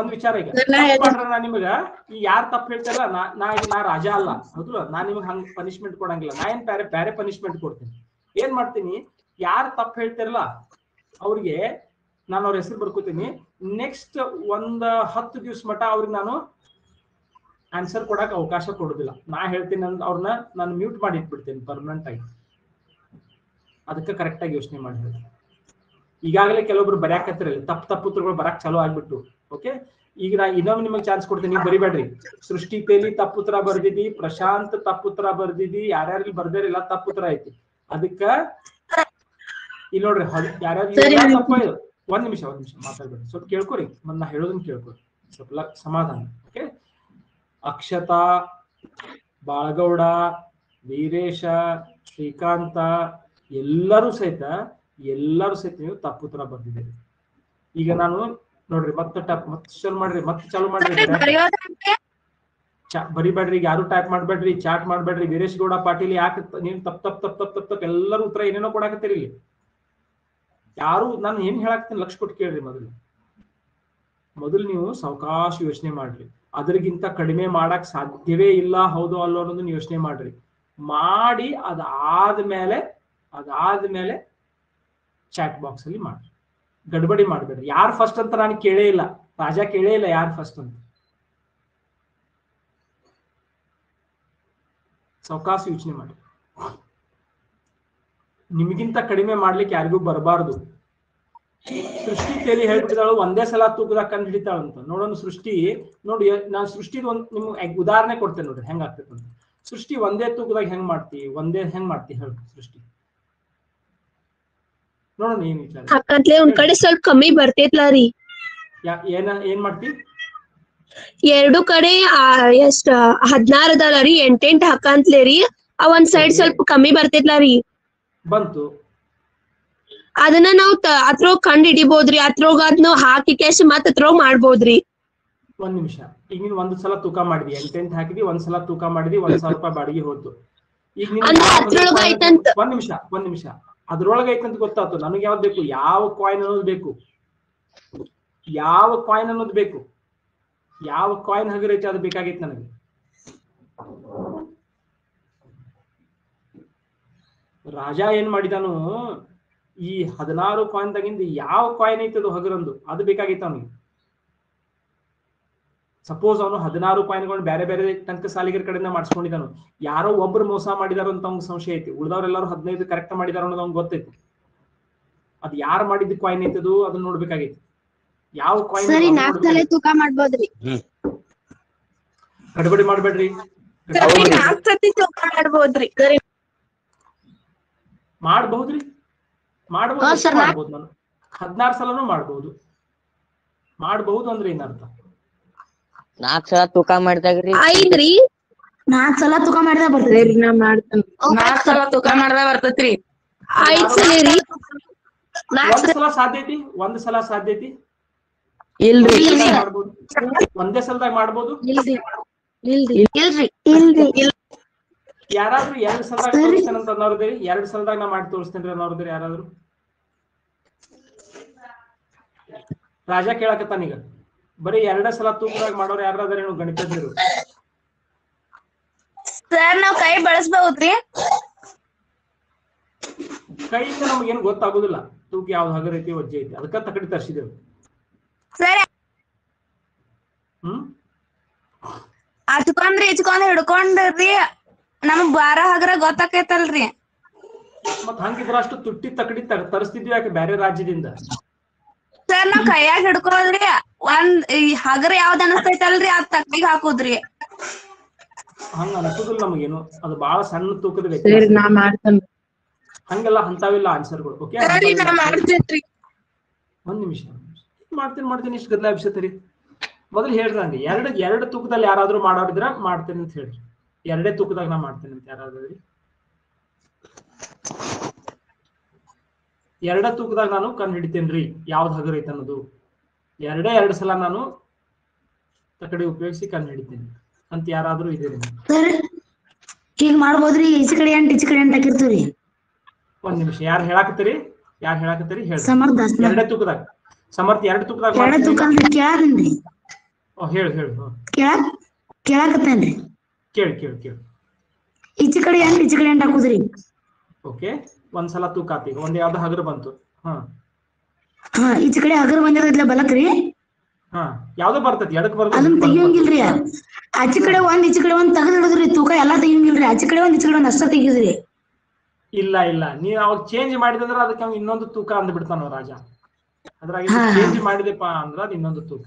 ಒಂದ್ ವಿಚಾರ. ಈಗ ನಾ ನಿಮಗ ಈ ಯಾರು ತಪ್ಪು ಹೇಳ್ತಾರಲ್ಲ, ನಾ ರಾಜ ಅಲ್ಲ, ಹೌದು, ನಾ ನಿಮಗ್ ಹಂಗ ಪನಿಷ್ಮೆಂಟ್ ಕೊಡಂಗಿಲ್ಲ. ನಾ ಏನ್ ಬೇರೆ ಪನಿಷ್ಮೆಂಟ್ ಕೊಡ್ತೀನಿ. ಏನ್ ಮಾಡ್ತೀನಿ, ಯಾರು ತಪ್ಪು ಹೇಳ್ತಾರಲ್ಲ ಅವ್ರಿಗೆ ನಾನು ಅವ್ರ ಹೆಸರು ಬರ್ಕೋತೀನಿ. ನೆಕ್ಸ್ಟ್ 10 ದಿವ್ಸ ಮಟ ಅವ್ರಿಗೆ ನಾನು ಆನ್ಸರ್ ಕೊಡಕ್ ಅವಕಾಶ ಕೊಡುದಿಲ್ಲ. ನಾ ಹೇಳ್ತೀನಿ ಅವ್ರನ್ನ ನಾನು ಮ್ಯೂಟ್ ಮಾಡಿ ಇಟ್ಬಿಡ್ತೇನೆ ಪರ್ಮನೆಂಟ್ ಆಗಿ. ಅದಕ್ಕೆ ಕರೆಕ್ಟ್ ಆಗಿ ಯೋಚನೆ ಮಾಡಿ ಹೇಳಿ. ಈಗಾಗಲೇ ಕೆಲವೊಬ್ರು ಬರ್ಯಾಕತ್ತಿರಲಿ, ತಪ್ಪು ಉತ್ತರಗಳು ಬರಕ್ ಚಾಲೂ ಆಗ್ಬಿಟ್ಟು. ಓಕೆ, ಈಗ ನಾ ಇನ್ನೊಮ್ಮೆ ನಿಮಗೆ ಚಾನ್ಸ್ ಕೊಡ್ತೀನಿ, ನೀವು ಬರಿಬೇಡ್ರಿ. ಸೃಷ್ಟಿ ತೇಲಿ ತಪ್ಪುತ್ತರ ಬರ್ದಿದಿ, ಪ್ರಶಾಂತ್ ತಪ್ಪುತ್ತರ ಬರ್ದಿದಿ, ಯಾರ್ಯಾರಿಗೆ ಬರ್ದಿರಿಲ್ಲ ತಪ್ಪುತ್ತರ ಐತಿ. ಅದಕ್ಕ ಇಲ್ಲಿ ನೋಡ್ರಿ, ಯಾರ್ಯಾರು ತಪ್ಪ ಇದು. ಒಂದ್ ನಿಮಿಷ ಮಾತಾಡ್ಬೇಡಿ, ಸ್ವಲ್ಪ ಕೇಳ್ಕೊರಿ. ನಾ ಹೇಳೋದನ್ನ ಕೇಳ್ಕೊರಿ, ಸ್ವಲ್ಪ ಸಮಾಧಾನ. ಓಕೆ, ಅಕ್ಷತಾ, ಬಾಳಗೌಡ, ವೀರೇಶ, ಶ್ರೀಕಾಂತ ಎಲ್ಲರೂ ಸಹಿತ ನೀವು ತಪ್ಪುತ್ತರ ಬರ್ದಿದ್ದೀರಿ. ಈಗ ನಾನು ನೋಡ್ರಿ ಮತ್ತೆ ಚಾಲು ಮಾಡ್ರಿ. ಬರಿಬೇಡ್ರಿ, ಯಾರು ಟೈಪ್ ಮಾಡ್ಬೇಡ್ರಿ, ಚಾಟ್ ಮಾಡ್ಬೇಡ್ರಿ. ವೀರೇಶ್ ಗೌಡ ಪಾಟೀಲ್ ಯಾಕೆ ನೀವು ತಪ್ಪ ಎಲ್ಲರೂ ಉತ್ತರ ಏನೇನೋ ಕೊಡಾಕತ್ತೀರಿ ಇಲ್ಲಿ. ಯಾರು ನಾನು ಏನ್ ಹೇಳಾಕ್ತೀನಿ ಲಕ್ಷ ಕೊಟ್ಟು ಕೇಳ್ರಿ. ಮೊದಲು ನೀವು ಸಾವಕಾಶ ಯೋಚನೆ ಮಾಡ್ರಿ. ಅದ್ರಗಿಂತ ಕಡಿಮೆ ಮಾಡಕ್ ಸಾಧ್ಯವೇ ಇಲ್ಲ, ಹೌದು ಅಲ್ಲೋ ಅನ್ನೋದನ್ನ ಯೋಚನೆ ಮಾಡ್ರಿ. ಮಾಡಿ ಅದಾದ್ಮೇಲೆ ಚಾಟ್ ಬಾಕ್ಸ್ ಅಲ್ಲಿ ಮಾಡ್ರಿ. ಗಡ್ಬಡಿ ಮಾಡ್ಬೇಡ್ರಿ. ಯಾರು ಫಸ್ಟ್ ಅಂತ ನಾನು ಕೇಳೇ ಇಲ್ಲ. ರಾಜಾ ಕೇಳೇ ಇಲ್ಲ ಯಾರು ಫಸ್ಟ್ ಅಂತ. ಸಾವಕಾಶ ಯೋಚನೆ ಮಾಡಿ. ನಿಮಗಿಂತ ಕಡಿಮೆ ಮಾಡ್ಲಿಕ್ಕೆ ಯಾರಿಗೂ ಬರಬಾರ್ದು. ಸೃಷ್ಟಿ ತೇಲಿ ಹೇಳ್ಬಿಟ್ಟಿದಾಳು ಒಂದೇ ಸಲ ತೂಕದಾಗ ಕಂಡು ಹಿಡಿತಾಳಂತ. ನೋಡೋಣ ಸೃಷ್ಟಿ ನೋಡಿ, ನಾನು ಸೃಷ್ಟಿದ ನಿಮ್ಗೆ ಉದಾಹರಣೆ ಕೊಡ್ತೇನೆ ನೋಡ್ರಿ ಹೆಂಗ್ ಆಗ್ತೈತೆ ಅಂತ. ಸೃಷ್ಟಿ ಒಂದೇ ತೂಕದಾಗ ಹೆಂಗ್ ಮಾಡ್ತಿ ಹೇಳಿ ಸೃಷ್ಟಿ ನೋಡೋಣ ಏನ್ ವಿಚಾರ. ಹಾಕಂತ್ಲೆ ಒಂದ್ ಕಡೆ ಸ್ವಲ್ಪ ಕಮ್ಮಿ ಬರ್ತೈತ್ಲ ರೀ. ಏನ್ ಮಾಡ್ತಿ? ಎರಡು ಕಡೆ ಎಷ್ಟ್ 16 ಅದಲ್ಲ ರೀ, 8 ಹಾಕಂತ್ಲೆ ರೀ. ಒಂದ್ ಸೈಡ್ ಸ್ವಲ್ಪ ಕಮ್ಮಿ ಬರ್ತೈತ್ಲ ರೀ. ಬಂತು. ಅದನ್ನ ನಾವ್ ಅದ್ರೊಳಗ್ ಕಂಡ್ ಹಿಡಿಬೋದ್ರಿ. ಅದ್ರೊಳಗ ಅದ್ನ ಹಾಕಿ ಕ್ಯಾಶ್ ಮತ್ ಅದ್ರೊಳಗ್ ಮಾಡ್ಬೋದ್ರಿ. ಒಂದ್ ನಿಮಿಷ. ಈಗ ನೀನ್ ಒಂದ್ ಸಲ ತೂಕ ಮಾಡಿದ್ವಿ, 8 ಹಾಕಿದ್ವಿ, ಒಂದ್ ಸಲ ತೂಕ ಮಾಡಿದ್ವಿ, 1,000 ರೂಪಾಯಿ ಬಾಡಿಗೆ ಹೋಯ್ತು. ಈಗ ನೀನ್ ಒಂದ್ ನಿಮಿಷ ಅದ್ರೊಳಗ ಐತಂತ ಗೊತ್ತಾಯ್ತು. ನನಗೆ ಯಾವ್ದು ಬೇಕು? ಯಾವ ಕಾಯಿನ್ ಅನ್ನೋದು ಬೇಕು. ಯಾವ ಕಾಯಿನ್ ಹಗರೈತಿ ಅದು ಬೇಕಾಗೈತಿ ನನಗೆ. ರಾಜ ಏನ್ ಮಾಡಿದಾನು, ಈ 16 ಕಾಯಿನ್ ತಗಿಂದ ಯಾವ ಕಾಯಿನ್ ಐತಿ ಅದು ಹಗರಂದು ಅದು ಬೇಕಾಗೈತ ಅವನಿಗೆ. ಸಪೋಸ್ ಅವನು 16 ಕಾಯಿನ್ಗಳು ಬೇರೆ ಬೇರೆ ತನಕ ಸಾಲಿಗರ ಕಡೆಯಿಂದ ಮಾಡಿಸ್ಕೊಂಡಿದ್ದಾನು. ಯಾರೋ ಒಬ್ರು ಮೋಸ ಮಾಡಿದಾರ ಅಂತ ಅವ್ನಿಗೆ ಸಂಶಯ ಐತಿ. ಉಳಿದವ್ರೆಲ್ಲರೂ 15 ಕರೆಕ್ಟ್ ಮಾಡಿದಾರ ಅನ್ನೋದು ಅವ್ನಿಗೆ ಗೊತ್ತೈತಿ. ಅದು ಯಾರು ಮಾಡಿದ ಕಾಯಿನ್ ಐತದು ಅದನ್ನ ನೋಡ್ಬೇಕಾಗೈತಿ. ಯಾವ ಕಾಯಿನ್ ತೂಕ ಮಾಡ್ಬೋದ್ರಿ. ಗಡಬಡಿ ಮಾಡ್ಬೇಡ್ರಿ. ಮಾಡ್ಬಹುದ್ರಿ, ಮಾಡ್ಬೋದು. ನಾನು 16 ಸಲನೂ ಮಾಡ್ಬಹುದು. ಮಾಡ್ಬಹುದು ಅಂದ್ರೆ ಏನರ್ಥ? 4 ಸಲ ತೂಕ ಮಾಡಿದಾಗ್ರಿ. 4 ಸಲ ತೂಕ ಮಾಡಿದಾಗ ಬರ್ತೈತ್ರಿ. ನಾ ಮಾಡ್ತೇನೆ. 4 ಸಲ ತೂಕ ಮಾಡಿದಾಗ ಬರ್ತೈತ್ರಿ. 5 ಸಲ ರೀ. ಒಂದ್ ಸಲ ಸಾಧ್ಯ ಐತಿ ಇಲ್ರಿ. ಒಂದೇ ಸಲದಾಗ ಮಾಡ್ಬೋದು. ಯಾರಾದ್ರೂ 2 ಸಲದಾಗ ತೋರಿಸ್ತೇನೆ ಅಂತ ಅನ್ನೋರ್ದೇರಿ? 2 ಸಲದಾಗ ನಾ ಮಾಡಿ ತೋರಿಸ್ತೇನ್ರಿ ಅನ್ನೋರ್ದೇರಿ ಯಾರಾದ್ರೂ? ರಾಜಾ ಕೇಳಕತ್ತಾನೀಗ. ಬರೀ 2 ಸಲ ತೂಕದಾಗ ಮಾಡೋರು ಯಾರಾದ್ರೂ ಏನು ಗಣಿತಜ್ಞರು? ಸರ್ ನಾವ್ ಕೈ ಬಳಸಬಹುದ್ರಿ? ಕೈಯಿಂದ ನಮ್ಗೇನು ಗೊತ್ತಾಗುದಿಲ್ಲ ತೂಕ ಯಾವ್ದು ಹಗರ ಐತಿ ವಜ್ಜೆ ಐತಿ. ಅದಕ್ಕ ತಕಡಿ ತರ್ಸಿದೇವು. ಇಚ್ಕೊಂಡ್ ಹಿಡ್ಕೊಂಡ್ರಿ ನಮಗ್ ಬಾರ ಹಗರ ಗೊತ್ತಾಕೈತಲ್ರಿ. ಮತ್ ಹಂಗಿದ್ರ ಅಷ್ಟು ತುಟ್ಟಿ ತಕಡಿ ತರಿಸ್ತಿದ್ವಿ ಯಾಕೆ ಬೇರೆ ರಾಜ್ಯದಿಂದ? ಸರ್ ನಾವ್ ಕೈಯಾಗ ಹಿಡ್ಕೋದ್ರಿ ಒಂದ್ ಹಗರ ಯಾವ್ದ್ ಅನಸ್ತೈತಲ್ರಿ ಅದ್ ತಕಡಿಗೆ ಹಾಕುದ್ರಿ. ಹಂಗ ಅನ್ಸುದಿಲ್ಲ ನಮಗೇನು. ಅದು ಬಹಳ ಸಣ್ಣ ತೂಕದ ವ್ಯತ್ಯಾಸ. ಹಂಗೆಲ್ಲ ಅಂತಾವಿಲ್ಲ ಆನ್ಸರ್ಗಳು. ಓಕೆ, ಒಂದ್ ನಿಮಿಷ ಮಾಡ್ತೀನಿ ಇಷ್ಟು ಗದ್ದಲ ಅಭಿಷೇತರಿ. ಮೊದಲು ಹೇಳ್ರಿ ನಂಗೆ ಎರಡು ತೂಕದಲ್ಲಿ ಯಾರಾದ್ರೂ ಮಾಡೋರಿದ್ರ ಮಾಡ್ತೇನೆ ಅಂತ ಹೇಳ್ರಿ. 2 ತೂಕದಾಗ ನಾ ಮಾಡ್ತೇನೆ ಅಂತ ಯಾರಾದ್ರೂ? 2 ತೂಕದಾಗ ನಾನು ಕಂಡು ಹಿಡಿತೇನ್ರಿ ಯಾವ್ದು ಹಗರ ಐತೆ ಅನ್ನೋದು. 2 ಸಲ ನಾನು ತಕಡಿ ಉಪಯೋಗಿಸಿ ಕಂಡು ಹಿಡಿತೇನೆ ಅಂತ ಯಾರಾದ್ರೂ ಇದ್ದೀರಿ? ಹೀಗ್ ಮಾಡ್ಬೋದ್ರಿ. ಈಚೆ ಕಡೆ 8 ಈಚೆ ಕಡೆ 8 ಹಾಕಿರ್ತೀವ್ರಿ. ಒಂದ್ ನಿಮಿಷ. ಯಾರು ಹೇಳಾಕತ್ತೀರಿ ಹೇಳಿ. ಸಮರ್ಥ 2 ತೂಕದಾಗ ಸಮರ್ಥ 2 ತೂಕದಾಗ ಕೇಳಾಕತ್ತೇನ್ರಿ. ಹೇಳಿ. ಕೇಳಾಕತ್ತೇನ್ರಿ. ಕೇಳಿ. ಈಚೆ ಕಡೆ 8 ಈಚೆ ಕಡೆ 8 ಹಾಕುದ್ರಿ. ಓಕೆ, ಒಂದ್ಸಲ ತೂಕ ಆತ. ಈಗ ಒಂದ್ ಯಾವ್ದು ಹಗರ ಬಂತು. ಈಚೆ ಕಡೆ ಹಗರ ಬಂದಿರೋದ್ಲ ಬಲಕ್ರಿ. ಯಾವ್ದು ಬರ್ತೈತಿ ಎಡಕ್ ಬರ್ತೈತಿ. ಅದನ್ನ ತೆಗಿಯಂಗಿಲ್ರಿ. ಆಚೆ ಕಡೆ 1 ಈಚೆ ಕಡೆ 1 ತೆಗೆದ್ ಹಿಡಿದ್ರಿ. ತೂಕ ಎಲ್ಲಾ ತೆಗಿಯಂಗಿಲ್ರಿ. ಆಚೆ ಕಡೆ 1 ಈಚೆ ಕಡೆ 1 ಅಷ್ಟ ತೆಗಿದ್ರಿ. ಇಲ್ಲ ನೀವ್ ಅವಾಗ ಚೇಂಜ್ ಮಾಡಿದಂದ್ರ ಅದಕ್ಕೆ ಅವ್ನು ಇನ್ನೊಂದು ತೂಕ ಅಂದ್ಬಿಡ್ತಾನ ರಾಜ. ಅದ್ರಾಗ ಚೇಂಜ್ ಮಾಡಿದೆಪ್ಪ ಅಂದ್ರ ಅದ್ ಇನ್ನೊಂದು ತೂಕ.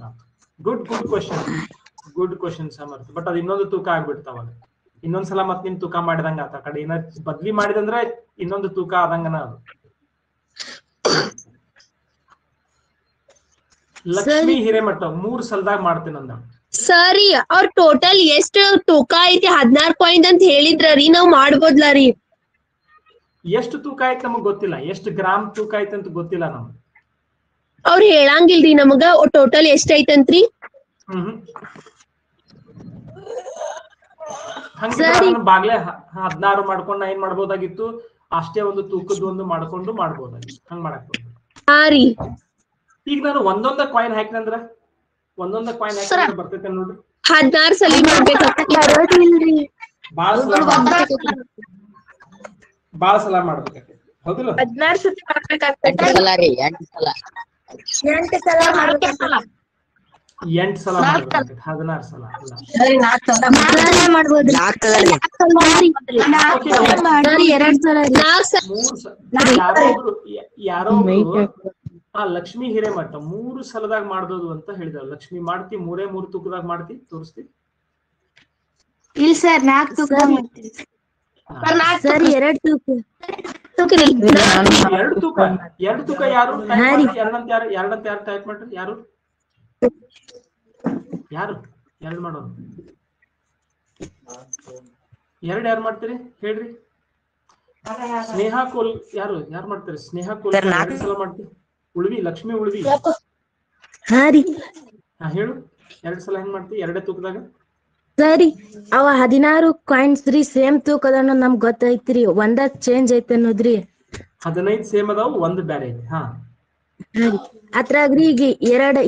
Good question Samarth. ಬಟ್ ಅದ್ ಇನ್ನೊಂದು ತೂಕ ಆಗ್ಬಿಡ್ತಾವ. ಇನ್ನೊಂದ್ಸಲ ಮತ್ ನಿಮ್ ತೂಕ ಮಾಡಿದಂಗ ಆತ. ಕಡೆ ಏನ ಬದ್ಲಿ ಮಾಡಿದಂದ್ರ ಇನ್ನೊಂದು ತೂಕ ಆದಂಗನ ಅದು. ಲಕ್ಷ್ಮಿ ಹಿರೇಮಠ 3 ಸಲದಾಗ ಮಾಡ್ತೇನಂದ. ಸರಿ, ಅವ್ರ ಟೋಟಲ್ ಎಷ್ಟ್ ತೂಕ ಐತಿ 16 ಪಾಯಿಂಟ್ ಅಂತ ಹೇಳಿದ್ರಿ. ನಾವ್ ಮಾಡ್ಬೋದ್ಲ ರೀ? ಎಷ್ಟು ತೂಕ ಆಯ್ತು ನಮಗ್ ಗೊತ್ತಿಲ್ಲ. ಎಷ್ಟು ಗ್ರಾಮ್ ತೂಕ ಆಯ್ತು ಅಂತ ಗೊತ್ತಿಲ್ಲ ನಮ್ಗೆ. ಅವ್ರ ಹೇಳಂಗಿಲ್ರಿ ನಮಗ ಟೋಟಲ್ ಎಷ್ಟ್ ಐತಂತ್ರಿ? ಬಾಗ್ಲೆ 16 ಮಾಡ್ಕೊಂಡ್ ನಾ ಏನ್ ಮಾಡ್ಬೋದಾಗಿತ್ತು? ಅಷ್ಟೇ ಒಂದು ತೂಕದ ಒಂದು ಮಾಡ್ಬೋದಾಗಿತ್ತು. ಹಂಗ್ ಮಾಡಕ್ ಈಗ ನಾನು ಒಂದೊಂದ ಕಾಯಿನ್ ಹಾಕಿನಂದ್ರ ಬರ್ತೈತೆ ನೋಡ್ರಿ. 16 ಸಲ ಮಾಡ್ಬೇಕಾಗ್ತೈತಿ. ಬಾಳ ಸಲ ಮಾಡ್ಬೇಕಾಗ್ತೈತಿ. ಹೌದಿಲ್ಲ? 16 ಸತಿ ಮಾಡ್ಬೇಕಾಗ್ತೈತಿ. 8 ಸಲ ರೀ. 8 ಸಲ. 8 ಸಲ ಮಾಡ್ಬೇಕಾಗ್ತೈತಿ. 8 ಸಲ ಮಾಡ್ಬೇಕಾಗ್ತದೆ, 16 ಸಲ ಅಲ್ಲ. ಮಾಡ್ಬೋದು. ಯಾರೋ ಲಕ್ಷ್ಮೀ ಹಿರೇಮಠ 3 ಸಲದಾಗ ಮಾಡ್ಬೋದು ಅಂತ ಹೇಳಿದ. ಲಕ್ಷ್ಮಿ ಮಾಡ್ತಿ 3 ತೂಕದಾಗ ಮಾಡ್ತಿ ತೋರಿಸ್ತಿ? ಇಲ್ಲ ಸರ್ 4 ತೂಕ ಮಾಡ್ತೀವಿ ಸರ್. 2 ತೂಕ 2 ತೂಕ 2 ತೂಕ ಯಾರು ಎರಡಂತ ಯಾರು ಟೈಪ್ ಮಾಡ್ರಿ? ಯಾರು ಎರಡು ಮಾಡೋದು? ಯಾರು ಮಾಡ್ತೀರಿ ಹೇಳ್ರಿ? ಸ್ನೇಹಾ ಕೋಲ್ ಯಾರು ಮಾಡ್ತಾರೆ? ಸ್ನೇಹಾ ಕೋಲ್ 2 ಸಲ ಮಾಡ್ತೀವಿ. ಉಳ್ವಿ ಲಕ್ಷ್ಮಿ ಉಳ್ವಿ ಹೇಳು 2 ಸಲ ಹೆಂಗ್ ಮಾಡ್ತೀವಿ 2 ತೂಕದಾಗ? ಸರಿ ಅವ 16 ಕಾಯಿನ್ಸ್ ರೀ ಸೇಮ್ ತೂಕದನ್ನ ನಮ್ಗ್ ಗೊತ್ತೈತ್ರಿ, ಒಂದ ಚೇಂಜ್ ಐತೆ ಅನ್ನೋದ್ರಿ. 15 ಸೇಮ್ ಅದಾವು, 1 ಬ್ಯಾರೆ ಐತಿ. ಅದ್ರಾಗ್ರಿ ಈಗ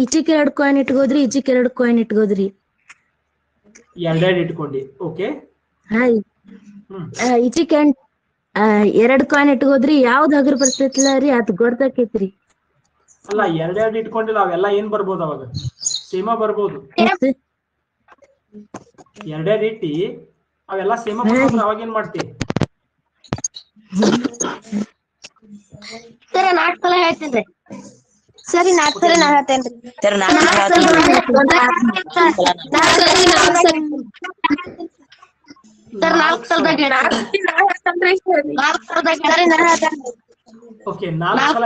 ಈಚಿಕ್ 2 ಕಾಯಿನ್ ಇಟ್ಕೋದ್ರಿ, ಈಚಿಕ್ 2 ಕಾಯಿನ್ ಇಟ್ಕೋದ್ರಿ. 2 ಇಟ್ಕೊಂಡಿ. ಓಕೆ ಈಚಿಕ್ 2 ಕಾಯಿನ್ ಇಟ್ಕೋದ್ರಿ. ಯಾವ್ದ್ ಹಗರ್ ಬರ್ತೈತಿಲ್ಲ ರೀ ಅದ್ ಗೊತ್ತಾಕೈತ್ರಿ. ಅಲ್ಲ 2 ಇಟ್ಕೊಂಡಿಲ್ಲ, ಅವೆಲ್ಲ ಏನ್ ಬರ್ಬೋದು ಅವಾಗ? ಸೇಮ ಬರ್ಬೋದು. 2 ಇಟ್ಟಿ ಅವೆಲ್ಲ ಸೇಮ ಬರ್ಬೋದು. ಅವಾಗ ಏನ್ ಮಾಡ್ತಿ? ಸರಿ 4 ಸಲ ಹೇಳ್ತೇನ್ರಿ. ಸರಿ 4 ಸಲ ನಾ ಹೇಳ್ತೇನ್ರಿ. ಸರ್ ಓಕೆ 4 ಸಲ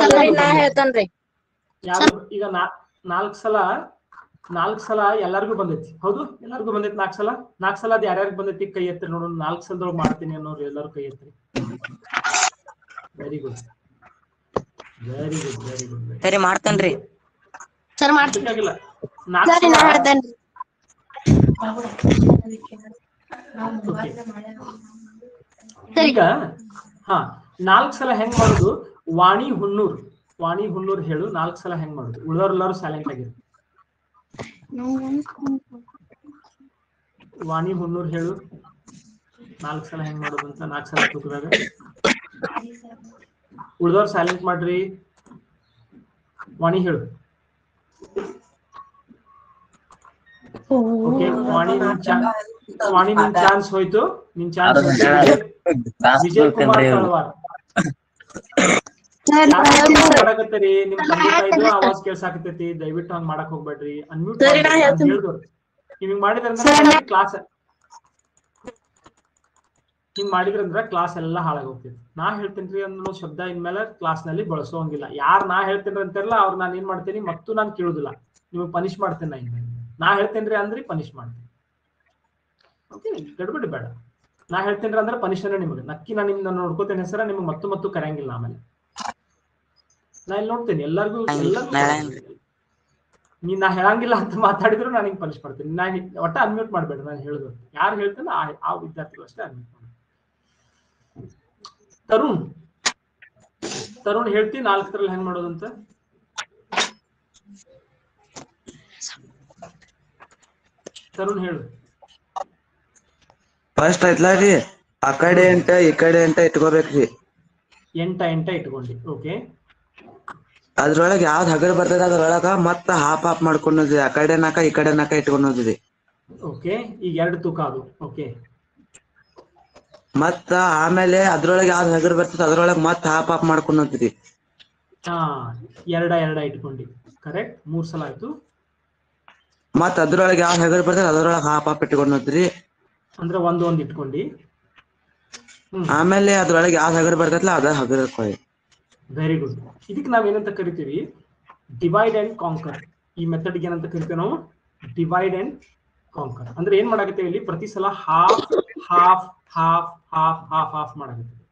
ಈಗ 4 ಸಲ ಎಲ್ಲರಿಗೂ ಬಂದೈತಿ. ಹೌದು ಎಲ್ಲರಿಗೂ ಬಂದೈತಿ 4 ಸಲ. 4 ಸಲ ಅದ್ ಯಾರ್ಯಾರಿಗೆ ಬಂದೈತಿ ಕೈ ಎತ್ತರಿ ನೋಡೋಣ. 4 ಸಲದೊಳಗೆ ಮಾಡ್ತೀನಿ ಅನ್ನೋರು ಎಲ್ಲರೂ ಕೈ ಎತ್ತರಿ. Very good. ಸರಿ ಮಾಡ್ತೇನ್ರಿ ಸರ್ ಮಾಡ್ತೀನಿ. ಈಗ 4 ಸಲ ಹೆಂಗ್ ಮಾಡುದು? ವಾಣಿ ಹುನ್ನೂರ್ ಹೇಳು 4 ಸಲ ಹೆಂಗ್ ಮಾಡುದು? ಉಳಿದವ್ರೆಲ್ಲರೂ ಸೈಲೆಂಟ್ ಆಗಿರು. ವಾಣಿ ಹುನ್ನೂರ್ ಹೇಳು 4 ಸಲ ಹೆಂಗ್ ಮಾಡೋದು ಅಂತ. 4 ಸಲ ತೂಕದಾಗ ಉಳಿದವ್ರು ಸೈಲೆಂಟ್ ಮಾಡ್ರಿ. ವಾಣಿ ಹೇಳು. ಓಕೆ ವಾಣಿ ನಿನ್ ಚಾನ್ಸ್ ಹೋಯ್ತು. ವಿಜಯ್ ಕುಮಾರ್ ತಳವಾರ್ ಮಾಡಕತ್ತೀರಿ? ನಿಮ್ ತಂದೆ ತಾಯಿದು ಆವಾಜ್ ಕೇಳ್ಸಾಕತೈತಿ. ದಯವಿಟ್ಟು ಹಂಗ್ ಮಾಡಕ್ ಹೋಗ್ಬೇಡ್ರಿ. ಅನ್ಮ್ಯೂಟ್ ಹೇಳಿದ್ರು ಹಿಂಗ್ ಮಾಡಿದ್ರಂದ್ರ ಕ್ಲಾಸ್ ಎಲ್ಲ ಹಾಳಾಗಿ ಹೋಗ್ತೈತಿ. ನಾ ಹೇಳ್ತೇನ್ರಿ ಅನ್ನೋ ಶಬ್ದ ಇನ್ಮೇಲೆ ಕ್ಲಾಸ್ ನಲ್ಲಿ ಬಳಸೋಂಗಿಲ್ಲ. ನಾ ಹೇಳ್ತೇನ್ರಿ ಅಂತಾರಲ್ಲ ಅವ್ರು ನಾನು ಏನ್ ಮಾಡ್ತೇನಿ ಮತ್ತು ನಾನು ಕೇಳುದಿಲ್ಲ, ನಿಮಗ್ ಪನಿಷ್ ಮಾಡ್ತೇನೆ. ನಾ ಹೇಳ್ತೇನ್ರಿ ಅಂದ್ರಿ ಪನಿಷ್ ಮಾಡ್ತೇನೆ. ಓಕೆ ಗಡ್ಬಡಿ ಬೇಡ. ನಾ ಹೇಳ್ತೇನ್ರಿ ಅಂದ್ರೆ ಪನಿಷ್ ನಿಮ್ಗೆ ನಕ್ಕಿ ನಾನು ನಿಮ್ನ ನೋಡ್ಕೋತೇನೆ ಹೆಸರ ನಿಮ್ಗೆ ಮತ್ತು ಕರೆಯಂಗಿಲ್ಲ. ಆಮೇಲೆ ನಾ ಇಲ್ಲಿ ನೋಡ್ತೇನೆ ಎಲ್ಲರಿಗೂ ನಾ ಹೇಳಂಗಿಲ್ಲ ಅಂತ ಮಾತಾಡಿದ್ರು ನಾನು ಹಿಂಗ್ ಪನಿಷ್ ಮಾಡ್ತೇನೆ. ನಾ ಒಟ್ಟ ಅನ್ಮ್ಯೂಟ್ ಮಾಡ್ಬೇಡ. ನಾನು ಹೇಳುದು ಯಾರು ಹೇಳ್ತೇನೆ ಆ ವಿದ್ಯಾರ್ಥಿಗಳು ಅಷ್ಟೇ ಅನ್ಮ್ಯೂಟ್ ಮಾಡಿ. ತರುಣ್ ಹೇಳ್ತಿ 4 ಹೆಂಗ್ ಮಾಡೋದಂತ? ತರುಣ್ ಹೇಳು. ಫಸ್ಟ್ ಐತ್ಲಾ ರೀ ಆ ಕಡೆ ಎಂಟ ಈ ಕಡೆ ಎಂಟ ಇಟ್ಕೋಬೇಕ್ರಿ. 8 ಇಟ್ಕೊಂಡಿ. ಓಕೆ ಅದ್ರೊಳಗ ಯಾವ್ದ್ ಹಗರ್ ಬರ್ತದ ಅದ್ರೊಳಗ ಮತ್ತ ಹಾಫ್ ಮಾಡ್ಕೊಂಡ್ರಿ. ಆ ಕಡೆ 4 ಈ ಕಡೆ 4 ಇಟ್ಕೊಂಡ್ರಿ. ಓಕೆ ಈಗ 2 ತೂಕ ಅದು. ಓಕೆ ಮತ್ತ ಆಮೇಲೆ ಅದ್ರೊಳಗೆ ಯಾವ್ದ್ ಹಗರ್ ಬರ್ತದ ಅದ್ರೊಳಗ ಮತ್ತ ಹಾಫ್ ಮಾಡ್ಕೊಂಡ್ರಿ. 2 ಇಟ್ಕೊಂಡಿ. ಕರೆಕ್ಟ್ 3 ಸಲ ಆಯ್ತು. ಮತ್ತ ಅದ್ರೊಳಗೆ ಯಾವ್ದ್ ಹಗರ್ ಬರ್ತದ ಅದ್ರೊಳಗ ಹಾಫ್ ಇಟ್ಕೊಂಡ್ರಿ. ಅಂದ್ರೆ 1 ಇಟ್ಕೊಂಡಿ. ಆಮೇಲೆ ಅದ್ರೊಳಗೆ ಯಾವ್ದ್ ಹಗರ್ ಬರ್ತೈತ್ಲ ಅದ ಹಗರ್ ಇಟ್ಕೊಳ್ಳಿ. Very good. ಇದಕ್ಕೆ ನಾವೇನಂತ ಕರಿತೀವಿ? Divide and conquer. ಈ ಮೆಥಡ್ ಏನಂತ ಕರಿತೀವಿ ನಾವು? Divide and conquer. ಅಂದ್ರೆ ಏನ್ ಮಾಡಾಕತ್ತೇವೆ ಇಲ್ಲಿ? ಪ್ರತಿ ಸಲ half half half half half half ಮಾಡಾಕತ್ತೇವೆ.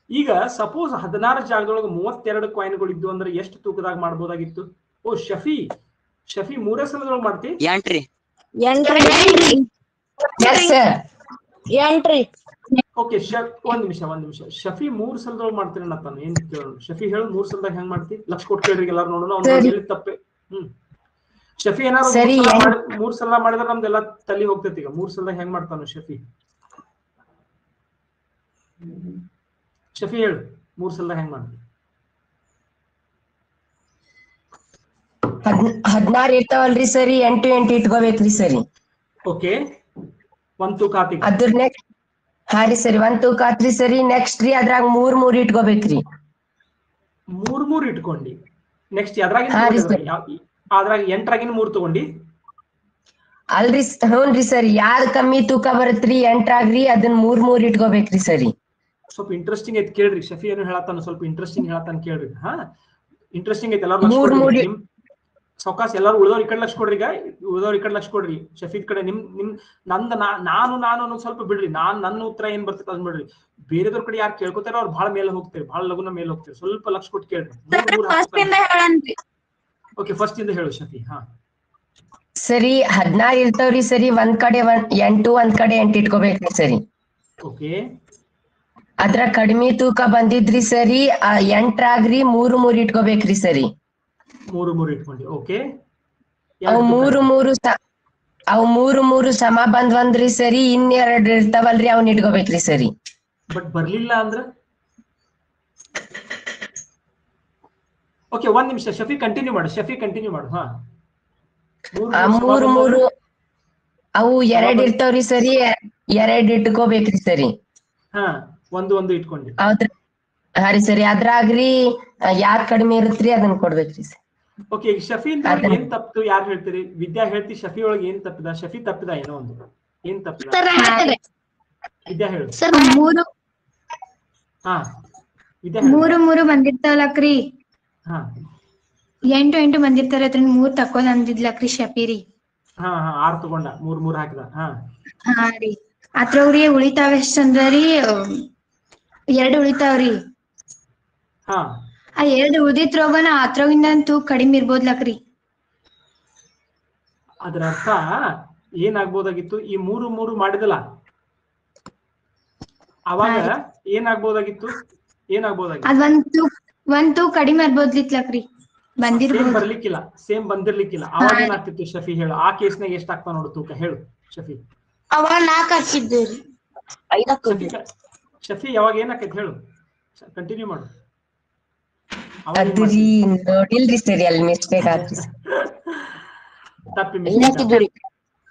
ಈಗ ಸಪೋಸ್ 16 ಜಾಗದೊಳಗೆ 32 ಕಾಯಿನ್ಗಳು ಇದ್ದು ಅಂದ್ರೆ ಎಷ್ಟು ತೂಕದಾಗ ಮಾಡ್ಬೋದಾಗಿತ್ತು? ಓ ಶಫಿ 3 ಸಲದೊಳಗೆ ಮಾಡ್ತಿ? 8 ರೀ. ಓಕೆ ಒಂದ್ ನಿಮಿಷ. ಶಫಿ 3 ಸಲದೊಳಗೆ ಮಾಡ್ತೀನಿ ಅನ್ನತ್ತಾನ. ಏನ್ ಕೇಳೋಣ ಶಫಿ ಹೇಳು. 3 ಸಲದಾಗ ಹೆಂಗ್ ಮಾಡ್ತಿ? ಲಕ್ಷ ಕೊಟ್ಟು ಕೇಳ್ರಿ ಎಲ್ಲಾರು ನೋಡೋಣ. ಅವ್ನು ತಪ್ಪೆ. ಶಫಿ ಏನಾದ್ರು 3 ಸಲ ಮಾಡಿದ್ರೆ ನಮ್ದೆಲ್ಲ ತಲೆ ಹೋಗ್ತೈತಿ. ಈಗ 3 ಸಲದಾಗ ಹೆಂಗ್ ಮಾಡ್ತಾನ ಶಫಿ ಹೇಳು. 3 ಸಲದಾಗ ಹೆಂಗ್ ಮಾಡ್ತಿ? 16 ಇರ್ತಾವಲ್ರಿ ಸರಿ 8 ಇಟ್ಕೋಬೇಕ್ರಿ ಸರಿ. ಓಕೆ, ಒಂದ್ ತೂಕ ಆತಿಗೆ. ಅದ್ರ ನೆಕ್ಸ್ಟ್ ಹಾ ರೀ ಸರಿ 1 ತೂಕ ಆತ್ರಿ ಸರಿ. ನೆಕ್ಸ್ಟ್ ರೀ ಅದ್ರಾಗ 3 ಇಟ್ಕೋಬೇಕ್ರಿ. 3 ಇಟ್ಕೊಂಡಿ. ನೆಕ್ಸ್ಟ್ ಅದ್ರಾಗಿನ ಹಾ ರೀ ಅದ್ರಾಗ 8ರಾಗಿನ 3 ತಗೊಂಡಿ. ಅಲ್ರಿ ಹ್ಞೂನ್ರಿ ಸರಿ, ಯಾವ್ದ್ ಕಮ್ಮಿ ತೂಕ ಬರತ್ರಿ 8ರಾಗ್ರಿ ಅದನ್ನ 3 ಇಟ್ಕೋಬೇಕ್ರಿ ಸರಿ. ಸ್ವಲ್ಪ ಇಂಟ್ರೆಸ್ಟಿಂಗ್ ಐತಿ ಕೇಳ್ರಿ. ಶಫಿ ಏನು ಹೇಳತ್ತಾನ ಸ್ವಲ್ಪ ಇಂಟ್ರೆಸ್ಟಿಂಗ್ ಹೇಳತ್ತಾನ ಕೇಳ್ರಿ. ಹಾ ಇಂಟ್ರೆಸ್ಟಿಂಗ್ ಐತಿ. ಎಲ್ಲಾರು ನಿಮ್ ಸೌಕಾಸ್ ಎಲ್ಲಾರು ಉಳಿದವ್ರ ಈ ಕಡೆ ಲಕ್ಷ ಕೊಡ್ರಿ. ಈಗ ಉಳಿದವ್ರ ಈ ಕಡೆ ಲಕ್ಷ ಕೊಡ್ರಿ. ಶಫೀದ್ ಕಡೆ ನಿಮ್ ನಂದ ನಾನು ಅನ್ನೋದು ಸ್ವಲ್ಪ ಬಿಡ್ರಿ. ನನ್ನ ಉತ್ತರ ಏನ್ ಬರ್ತೈತೆ ಅದ್ ಬಿಡ್ರಿ. ಬೇರೆದವ್ರ ಕಡೆ ಯಾರು ಕೇಳ್ಕೊತಾರ ಅವ್ರು ಬಹಳ ಮೇಲೆ ಹೋಗ್ತಾರೆ, ಬಹಳ ಲಗುನ ಮೇಲೆ ಹೋಗ್ತಾರೆ. ಸ್ವಲ್ಪ ಲಕ್ಷ ಕೊಟ್ಟು ಕೇಳ್ರಿ. ಓಕೆ, ಫಸ್ಟ್ ಇಂದ ಹೇಳು ಶಫಿ. ಹಾ ಸರಿ 16 ಇರ್ತಾವ್ರಿ ಸರಿ. ಒಂದ್ ಕಡೆ 8 ಒಂದ್ ಕಡೆ 8 ಇಟ್ಕೋಬೇಕ್ರಿ ಸರಿ. ಓಕೆ, ಅದ್ರ ಕಡಿಮೆ ತೂಕ ಬಂದಿದ್ರಿ ಸರಿ 8ರಾಗ್ರಿ 3 ಇಟ್ಕೋಬೇಕ್ರಿ ಸರಿ. 3 ಇಟ್ಕೊಂಡಿ. ಓಕೆ, ಅವ್ 3 ಸಮ ಬಂದ್ವಂದ್ರಿ ಸರಿ. ಇನ್ನೆರಡ್ ಇರ್ತಾವಲ್ರಿ ಅವ್ನ ಇಟ್ಕೋಬೇಕ್ರಿ ಸರಿ. ಬಟ್ ಬರ್ಲಿಲ್ಲ ಅಂದ್ರ ಓಕೆ, ಒಂದ್ ನಿಮಿಷ ಶಫಿ ಕಂಟಿನ್ಯೂ ಮಾಡು. ಹಾ 3 ಅವು 2 ಇರ್ತಾವ್ರಿ ಸರಿ. 2 ಇಟ್ಕೋಬೇಕ್ರಿ ಸರಿ. ಹಾ ಒಂದು ಇಟ್ಕೊಂಡಿ. ಹಾ ರೀ ಸರಿ. ಅದ್ರಾಗ್ರಿ ಯಾರ್ ಕಡಿಮೆ ಇರುತ್ರಿ ಅದನ್ನ ಕೊಡ್ಬೇಕ್ರಿ ಸರ್. ಓಕೆ, ಈಗ ಶಫಿ ಏನ್ ತಪ್ಪಿತು ಯಾರು ಹೇಳ್ತೀರಿ? ವಿದ್ಯಾ ಹೇಳ್ತಿ ಶಫಿ ಒಳಗೆ ಏನ್ ತಪ್ಪಿದ? ಶಫಿ ತಪ್ಪಿದ ಏನೋ ಒಂದು. ಏನ್ ತಪ್ಪಿದ ವಿದ್ಯಾ ಹೇಳು. ಸರ್ 3 ಹಾ ವಿದ್ಯಾ ಹೇಳು. 3 ಬಂದಿರ್ತಾವಲಕ್ರಿ. ಹಾ 8 ಬಂದಿರ್ತಾರ ಅದ್ರಿಂದ 3 ತಕ್ಕೋದ್ ಅಂದಿದ್ಲಕ್ರಿ ಶಫೀರಿ. ಹಾ 6 ತಗೊಂಡ 3 ಹಾಕಿದ. ಹಾ ರೀ ಅದ್ರವ್ರಿ ಉಳಿತಾವ ಎಷ್ಟ್ ಅಂದ್ರಿ? 2 ಉಳಿತಾವ್ರಿ. ಹಾ ಆ 2 ಉಳಿದಿದ್ರೊಳಗನ ಅದ್ರಗಿಂದ ತೂಕ ಕಡಿಮೆ ಇರ್ಬೋದ್ಲಕ್ರಿ. ಅದ್ರ ಅರ್ಥ ಏನಾಗ್ಬೋದಾಗಿತ್ತು? ಈ 3 ಮಾಡಿದಲ್ಲ ಅವಾಗ ಏನಾಗ್ಬೋದಾಗಿತ್ತು? ಅದ್ ಒಂದ್ ತೂಕ ಕಡಿಮೆ ಇರ್ಬೋದ್ಲಿತ್ಲಕ್ರಿ. ಬರ್ಲಿಕ್ಕಿಲ್ಲ, ಸೇಮ್ ಬಂದಿರ್ಲಿಕ್ಕಿಲ್ಲ. ಅವಾಗ ಏನಾಗ್ತಿತ್ತು ಶಫಿ ಹೇಳು? ಆ ಕೇಸ್ನಾಗ ಎಷ್ಟ್ ಆಗ್ತಾವ ನೋಡು ತೂಕ ಹೇಳು ಶಫಿ. ಅವಾಗ 4 ಹಾಕಿದ್ದೀರಿ. ಶಫಿ ಯಾವಾಗ ಏನಾಕೈತಿ ಹೇಳು? ಕಂಟಿನ್ಯೂ ಮಾಡು. ನೋಡಿಲ್ರಿ ಸರಿ, ಅಲ್ಲಿ ಮಿಸ್ಟೇಕ್ ಆಯ್ತು.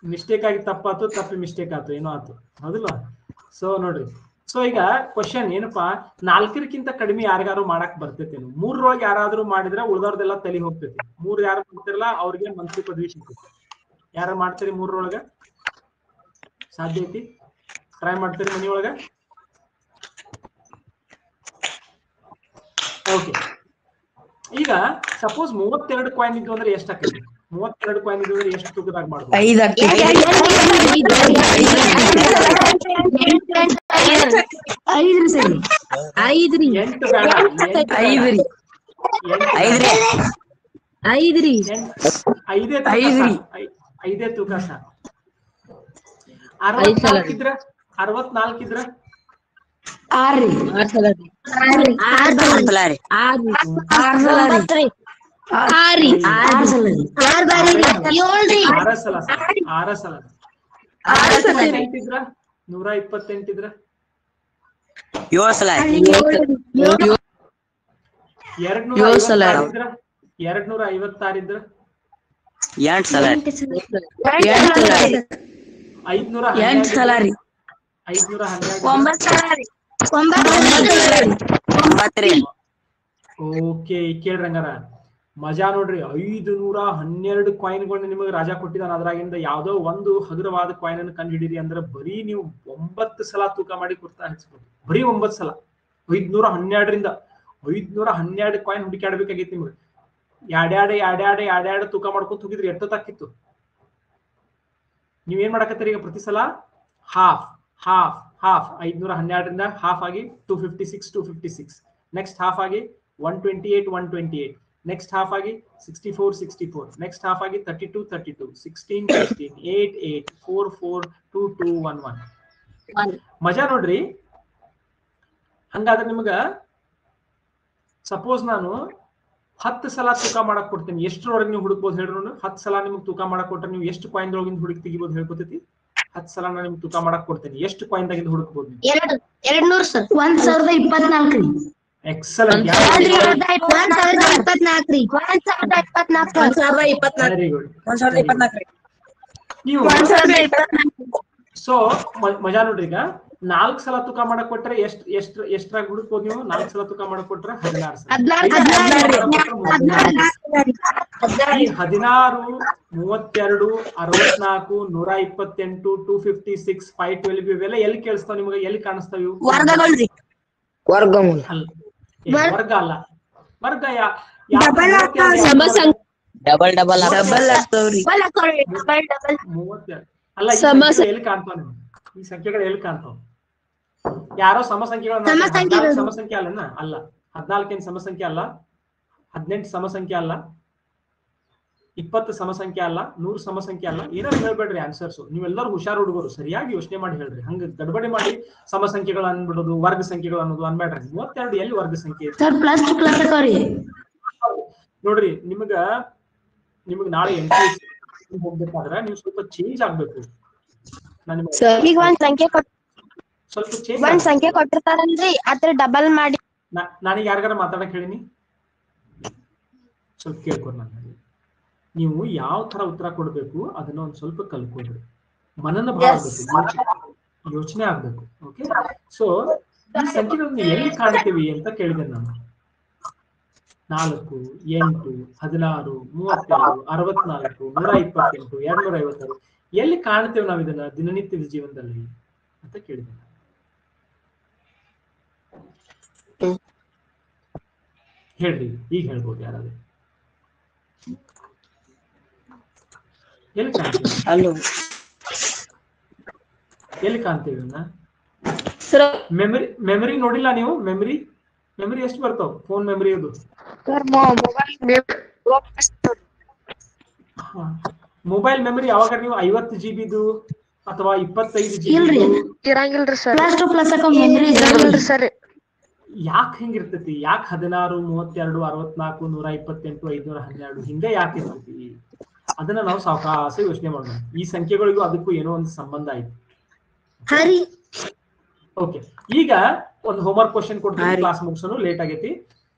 ಮಿಸ್ಟೇಕ್ ಆಗಿ ತಪ್ಪಾತು, ಮಿಸ್ಟೇಕ್ ಆಯ್ತು, ಏನೋ ಆಯ್ತು, ಹೌದಿಲ್ಲ? ಸೊ ನೋಡ್ರಿ, ಸೊ ಈಗ ಕ್ವಶನ್ ಏನಪ್ಪಾ, 4ಕ್ಕಿಂತ ಕಡಿಮೆ ಯಾರಿಗಾರು ಮಾಡಕ್ ಬರ್ತೈತೇನು? 3ರೊಳಗೆ ಯಾರಾದ್ರೂ ಮಾಡಿದ್ರೆ ಉಳ್ದವ್ರದೆಲ್ಲ ತಲೆ ಹೋಗ್ತೈತಿ. 3 ಯಾರು ಮಾಡ್ತಿರಲ್ಲ ಅವ್ರಿಗೆ ಮಂತ್ರಿ ಪದವಿ ಸಿಗ್ತೈತಿ. ಯಾರು ಮಾಡ್ತೀರಿ 3ರೊಳಗ? ಸಾಧ್ಯ ಐತಿ? ಟ್ರೈ ಮಾಡ್ತೀರಿ ಮನಿಯೊಳಗ? ಓಕೆ, ಈಗ ಸಪೋಸ್ 32 ಕಾಯಿನ್ ಇದ್ದು ಅಂದ್ರೆ ಎಷ್ಟು ಆಕೈತಿ? 32 ಕಾಯಿನ್ ಇದ್ದು ಅಂದ್ರೆ ಎಷ್ಟು ತೂಕದಾಗ ಮಾಡ್ಬೋದು? 5 ಐದೇ ತೂಕ ಸಾಕು. 64 ಇದ್ರ 64 ಇದ್ರ 6 ಸಲ 128 ಇದ್ರ 7 ಸಲ 256 ಇದ್ರ 8 ಸಲ 512 ಸಲ ರೀ 9 ರೀ. ಓಕೆ, ಕೇಳ್ರಂಗಾರ ಮಜಾ ನೋಡ್ರಿ. 512 ಕಾಯಿನ್ಗಳನ್ನ ನಿಮಗೆ ರಾಜಾ ಕೊಟ್ಟಿದ್ದಾನ. ಅದ್ರಾಗಿಂದ ಯಾವ್ದೋ ಒಂದು ಹಗುರವಾದ ಕಾಯಿನ್ ಅನ್ನು ಕಂಡು ಹಿಡೀರಿ ಅಂದ್ರೆ ಬರೀ ನೀವು 9 ಸಲ ತೂಕ ಮಾಡಿ ಕುರ್ತಾ ಹಚ್ಬೋದು. ಬರೀ 9 ಸಲ 512ರಿಂದ 512 ಕಾಯಿನ್ ಹುಡುಕಾಡ್ಬೇಕಾಗೈತಿ ನಿಮ್ಗೆ. ಎರಡೆರಡು ತೂಕ ಮಾಡ್ಕೊಂಡು ಹೋಗಿದ್ರಿ ಎಷ್ಟೊತ್ತಾಕಿತ್ತು? ನೀವೇನ್ ಮಾಡಕತ್ತೀರಿ ಈಗ? ಪ್ರತಿ ಸಲ ಹಾಫ್ 512ರಿಂದ ಹಾಫ್ ಆಗಿ 256 ನೆಕ್ಸ್ಟ್ ಹಾಫ್ ಆಗಿ 128 ನೆಕ್ಸ್ಟ್ ಹಾಫ್ ಆಗಿ 64 ನೆಕ್ಸ್ಟ್ ಹಾಫ್ ಆಗಿ 32 16 8 4 4 2 2 1 1. ಮಜಾ ನೋಡ್ರಿ. ಹಂಗಾದ್ರೆ ನಿಮಗ ಸಪೋಸ್ ನಾನು 10 ಸಲ ತೂಕ ಮಾಡಕ್ ಕೊಡ್ತೀನಿ, ಎಷ್ಟರೊಳಗೆ ನೀವು ಹುಡುಕ್ಬೋದು ಹೇಳ್ರಿ? 10 ಸಲ ನಿಮ್ಗೆ ತೂಕ ಮಾಡಕ್ ಕೊಟ್ರೆ ನೀವು ಎಷ್ಟು ಕಾಯಿನ್ ಒಳಗಿಂದ ಹುಡುಕಿ ತೆಗಿಬೋದು ಹೇಳ್ಕೊತೈತಿ? 10 ಸಲ ನಾನು ನಿಮ್ಗೆ ತೂಕ ಮಾಡಕ್ ಕೊಡ್ತೀನಿ, ಎಷ್ಟು ಕಾಯಿನ್ ದಾಗಿಂದ ಹುಡುಕ್ಬೋದು? 200 ಸರ್. 1024 ಎಕ್ಸಲೆಂಟ್. Very good. ನೀವು ಸೊ ಮಜಾ ನೋಡ್ರಿ, ಈಗ 4 ಸಲ ತೂಕ ಮಾಡಕ್ ಕೊಟ್ರೆ ಎಷ್ಟ್ರಾಗ ಹುಡುಕ್ಬೋದು ನೀವು? 4 ಸಲ ತೂಕ ಮಾಡಕ್ ಕೊಟ್ರೆ 16 ಸಲ. 16, 32, 64, 128, 256, 512 ಇವೆಲ್ಲ ಎಲ್ಲಿ ಕೇಳಿಸ್ತಾವ ನಿಮ್ಗೆ? ಎಲ್ಲಿ ಕಾಣಿಸ್ತಾವ ಇವು? ವರ್ಗಮೂಲ ವರ್ಗ ಅಲ್ಲ. ವರ್ಗ ಡಬಲ್ ಡಬಲ್ ಅಲ್ಲ. ಎಲ್ಲಿ ಕಾಣ್ತಾವ ನಿಮ್ಗೆ ಈ ಸಂಖ್ಯೆಗಳು? ಎಲ್ಲಿ ಕಾಣ್ತಾವ? ಯಾರೋ ಸಮ ಸಂಖ್ಯೆಗಳು ಸಮ ಸಂಖ್ಯೆ ಅಲ್ಲನ? ಅಲ್ಲ. 14 ಏನ್ ಸಮ ಸಂಖ್ಯೆ ಅಲ್ಲ, 18 ಸಮ ಸಂಖ್ಯೆ ಅಲ್ಲ, 20 ಸಮ ಸಂಖ್ಯೆ ಅಲ್ಲ, 100 ಸಮ ಸಂಖ್ಯೆ ಅಲ್ಲ. ಏನೋ ಹೇಳ್ಬೇಡ್ರಿ ಆನ್ಸರ್ಸ್. ನೀವೆಲ್ಲರೂ ಹುಷಾರ್ ಹುಡುಗರು, ಸರಿಯಾಗಿ ಯೋಚನೆ ಮಾಡಿ ಹೇಳ್ರಿ. ಹಂಗ ಗಡ್ಬಡಿ ಮಾಡಿ ಸಮ ಸಂಖ್ಯೆಗಳು ಅನ್ಬಿಡೋದು, ವರ್ಗ ಸಂಖ್ಯೆಗಳು ಅನ್ನೋದು ಅನ್ಬೇಡ್ರಿ. 32 ಎಲ್ಲಿ ವರ್ಗ ಸಂಖ್ಯೆ? ನೋಡ್ರಿ, ನಿಮ್ಗ ನಾಳೆ ಹೋಗ್ಬೇಕಾದ್ರೆ ನೀವು ಸ್ವಲ್ಪ ಚೇಂಜ್ ಆಗ್ಬೇಕು. ಈಗ ಸ್ವಲ್ಪ ಚೇಂಜ್ ಒಂದ್ ಸಂಖ್ಯೆ ಕೊಟ್ಟಿರ್ತಾರಲ್ರಿ, ಅದ್ರ ಡಬಲ್ ಮಾಡಿ. ನಾನೀಗ ಯಾರಿಗಾರ ಮಾತಾಡಕ್ ಹೇಳಿನಿ? ಸ್ವಲ್ಪ ಕೇಳ್ಕೊಡ್. ನಾನು ನೀವು ಯಾವ ತರ ಉತ್ತರ ಕೊಡ್ಬೇಕು ಅದನ್ನ ಒಂದ್ ಸ್ವಲ್ಪ ಕಲ್ಕೊಡ್ರಿ. ಮನನ ಭಾವ ಆಗ್ಬೇಕು, ಯೋಚನೆ ಆಗ್ಬೇಕು. ಓಕೆ. ಸೊ ಈ ಸಂಖ್ಯೆಗಳನ್ನು ಎಲ್ಲಿ ಕಾಣ್ತೀವಿ ಅಂತ ಕೇಳಿದೆ ನಾನು. 4, 8, 16, 32, 64, 128, 256 ಎಲ್ಲಿ ಕಾಣ್ತೇವೆ ನಾವು ಇದನ್ನ ದಿನನಿತ್ಯದ ಜೀವನದಲ್ಲಿ ಅಂತ ಕೇಳಿದೆ. ಹೇಳ್ರಿ, ಈಗ ಹೇಳ್ಬೋದು ಯಾರಾದ್ರೂ. ಎಲ್ಲಿ ಕಾಣ್ತೀವಿ? ಎಲ್ಲಿ ಕಾಣ್ತೀವಿ? ಮೆಮರಿ ನೋಡಿಲ್ಲ ನೀವು? ಮೆಮರಿ ಎಷ್ಟು ಬರ್ತಾವ? ಫೋನ್ ಮೆಮರಿ ಅದು ಮೊಬೈಲ್ ಮೆಮರಿ ಯಾವಾಗ ನೀವು 50 GB ಅಥವಾ 25 GB ಇರಂಗಿಲ್ರಿ ಸರ್. ಯಾಕೆ ಹಿಂಗಿರ್ತೈತಿ? ಯಾಕೆ 16, 32, 64, 128, 512 ಹಿಂಗೆ ಯಾಕೆ ಇರ್ತೈತಿ? ಅದನ್ನ ನಾವು ಸಾವಕಾಶ ಯೋಚನೆ ಮಾಡೋಣ. ಈ ಸಂಖ್ಯೆಗಳಿಗೂ ಅದಕ್ಕೂ ಏನೋ ಒಂದು ಸಂಬಂಧ ಐತಿ. ಓಕೆ, ಈಗ ಒಂದು ಹೋಮ್ವರ್ಕ್ ಕ್ವಶನ್ ಕೊಡ್ತೀನಿ, ಕ್ಲಾಸ್ ಮುಗಿಸೋನು ಲೇಟ್ ಆಗೈತಿ.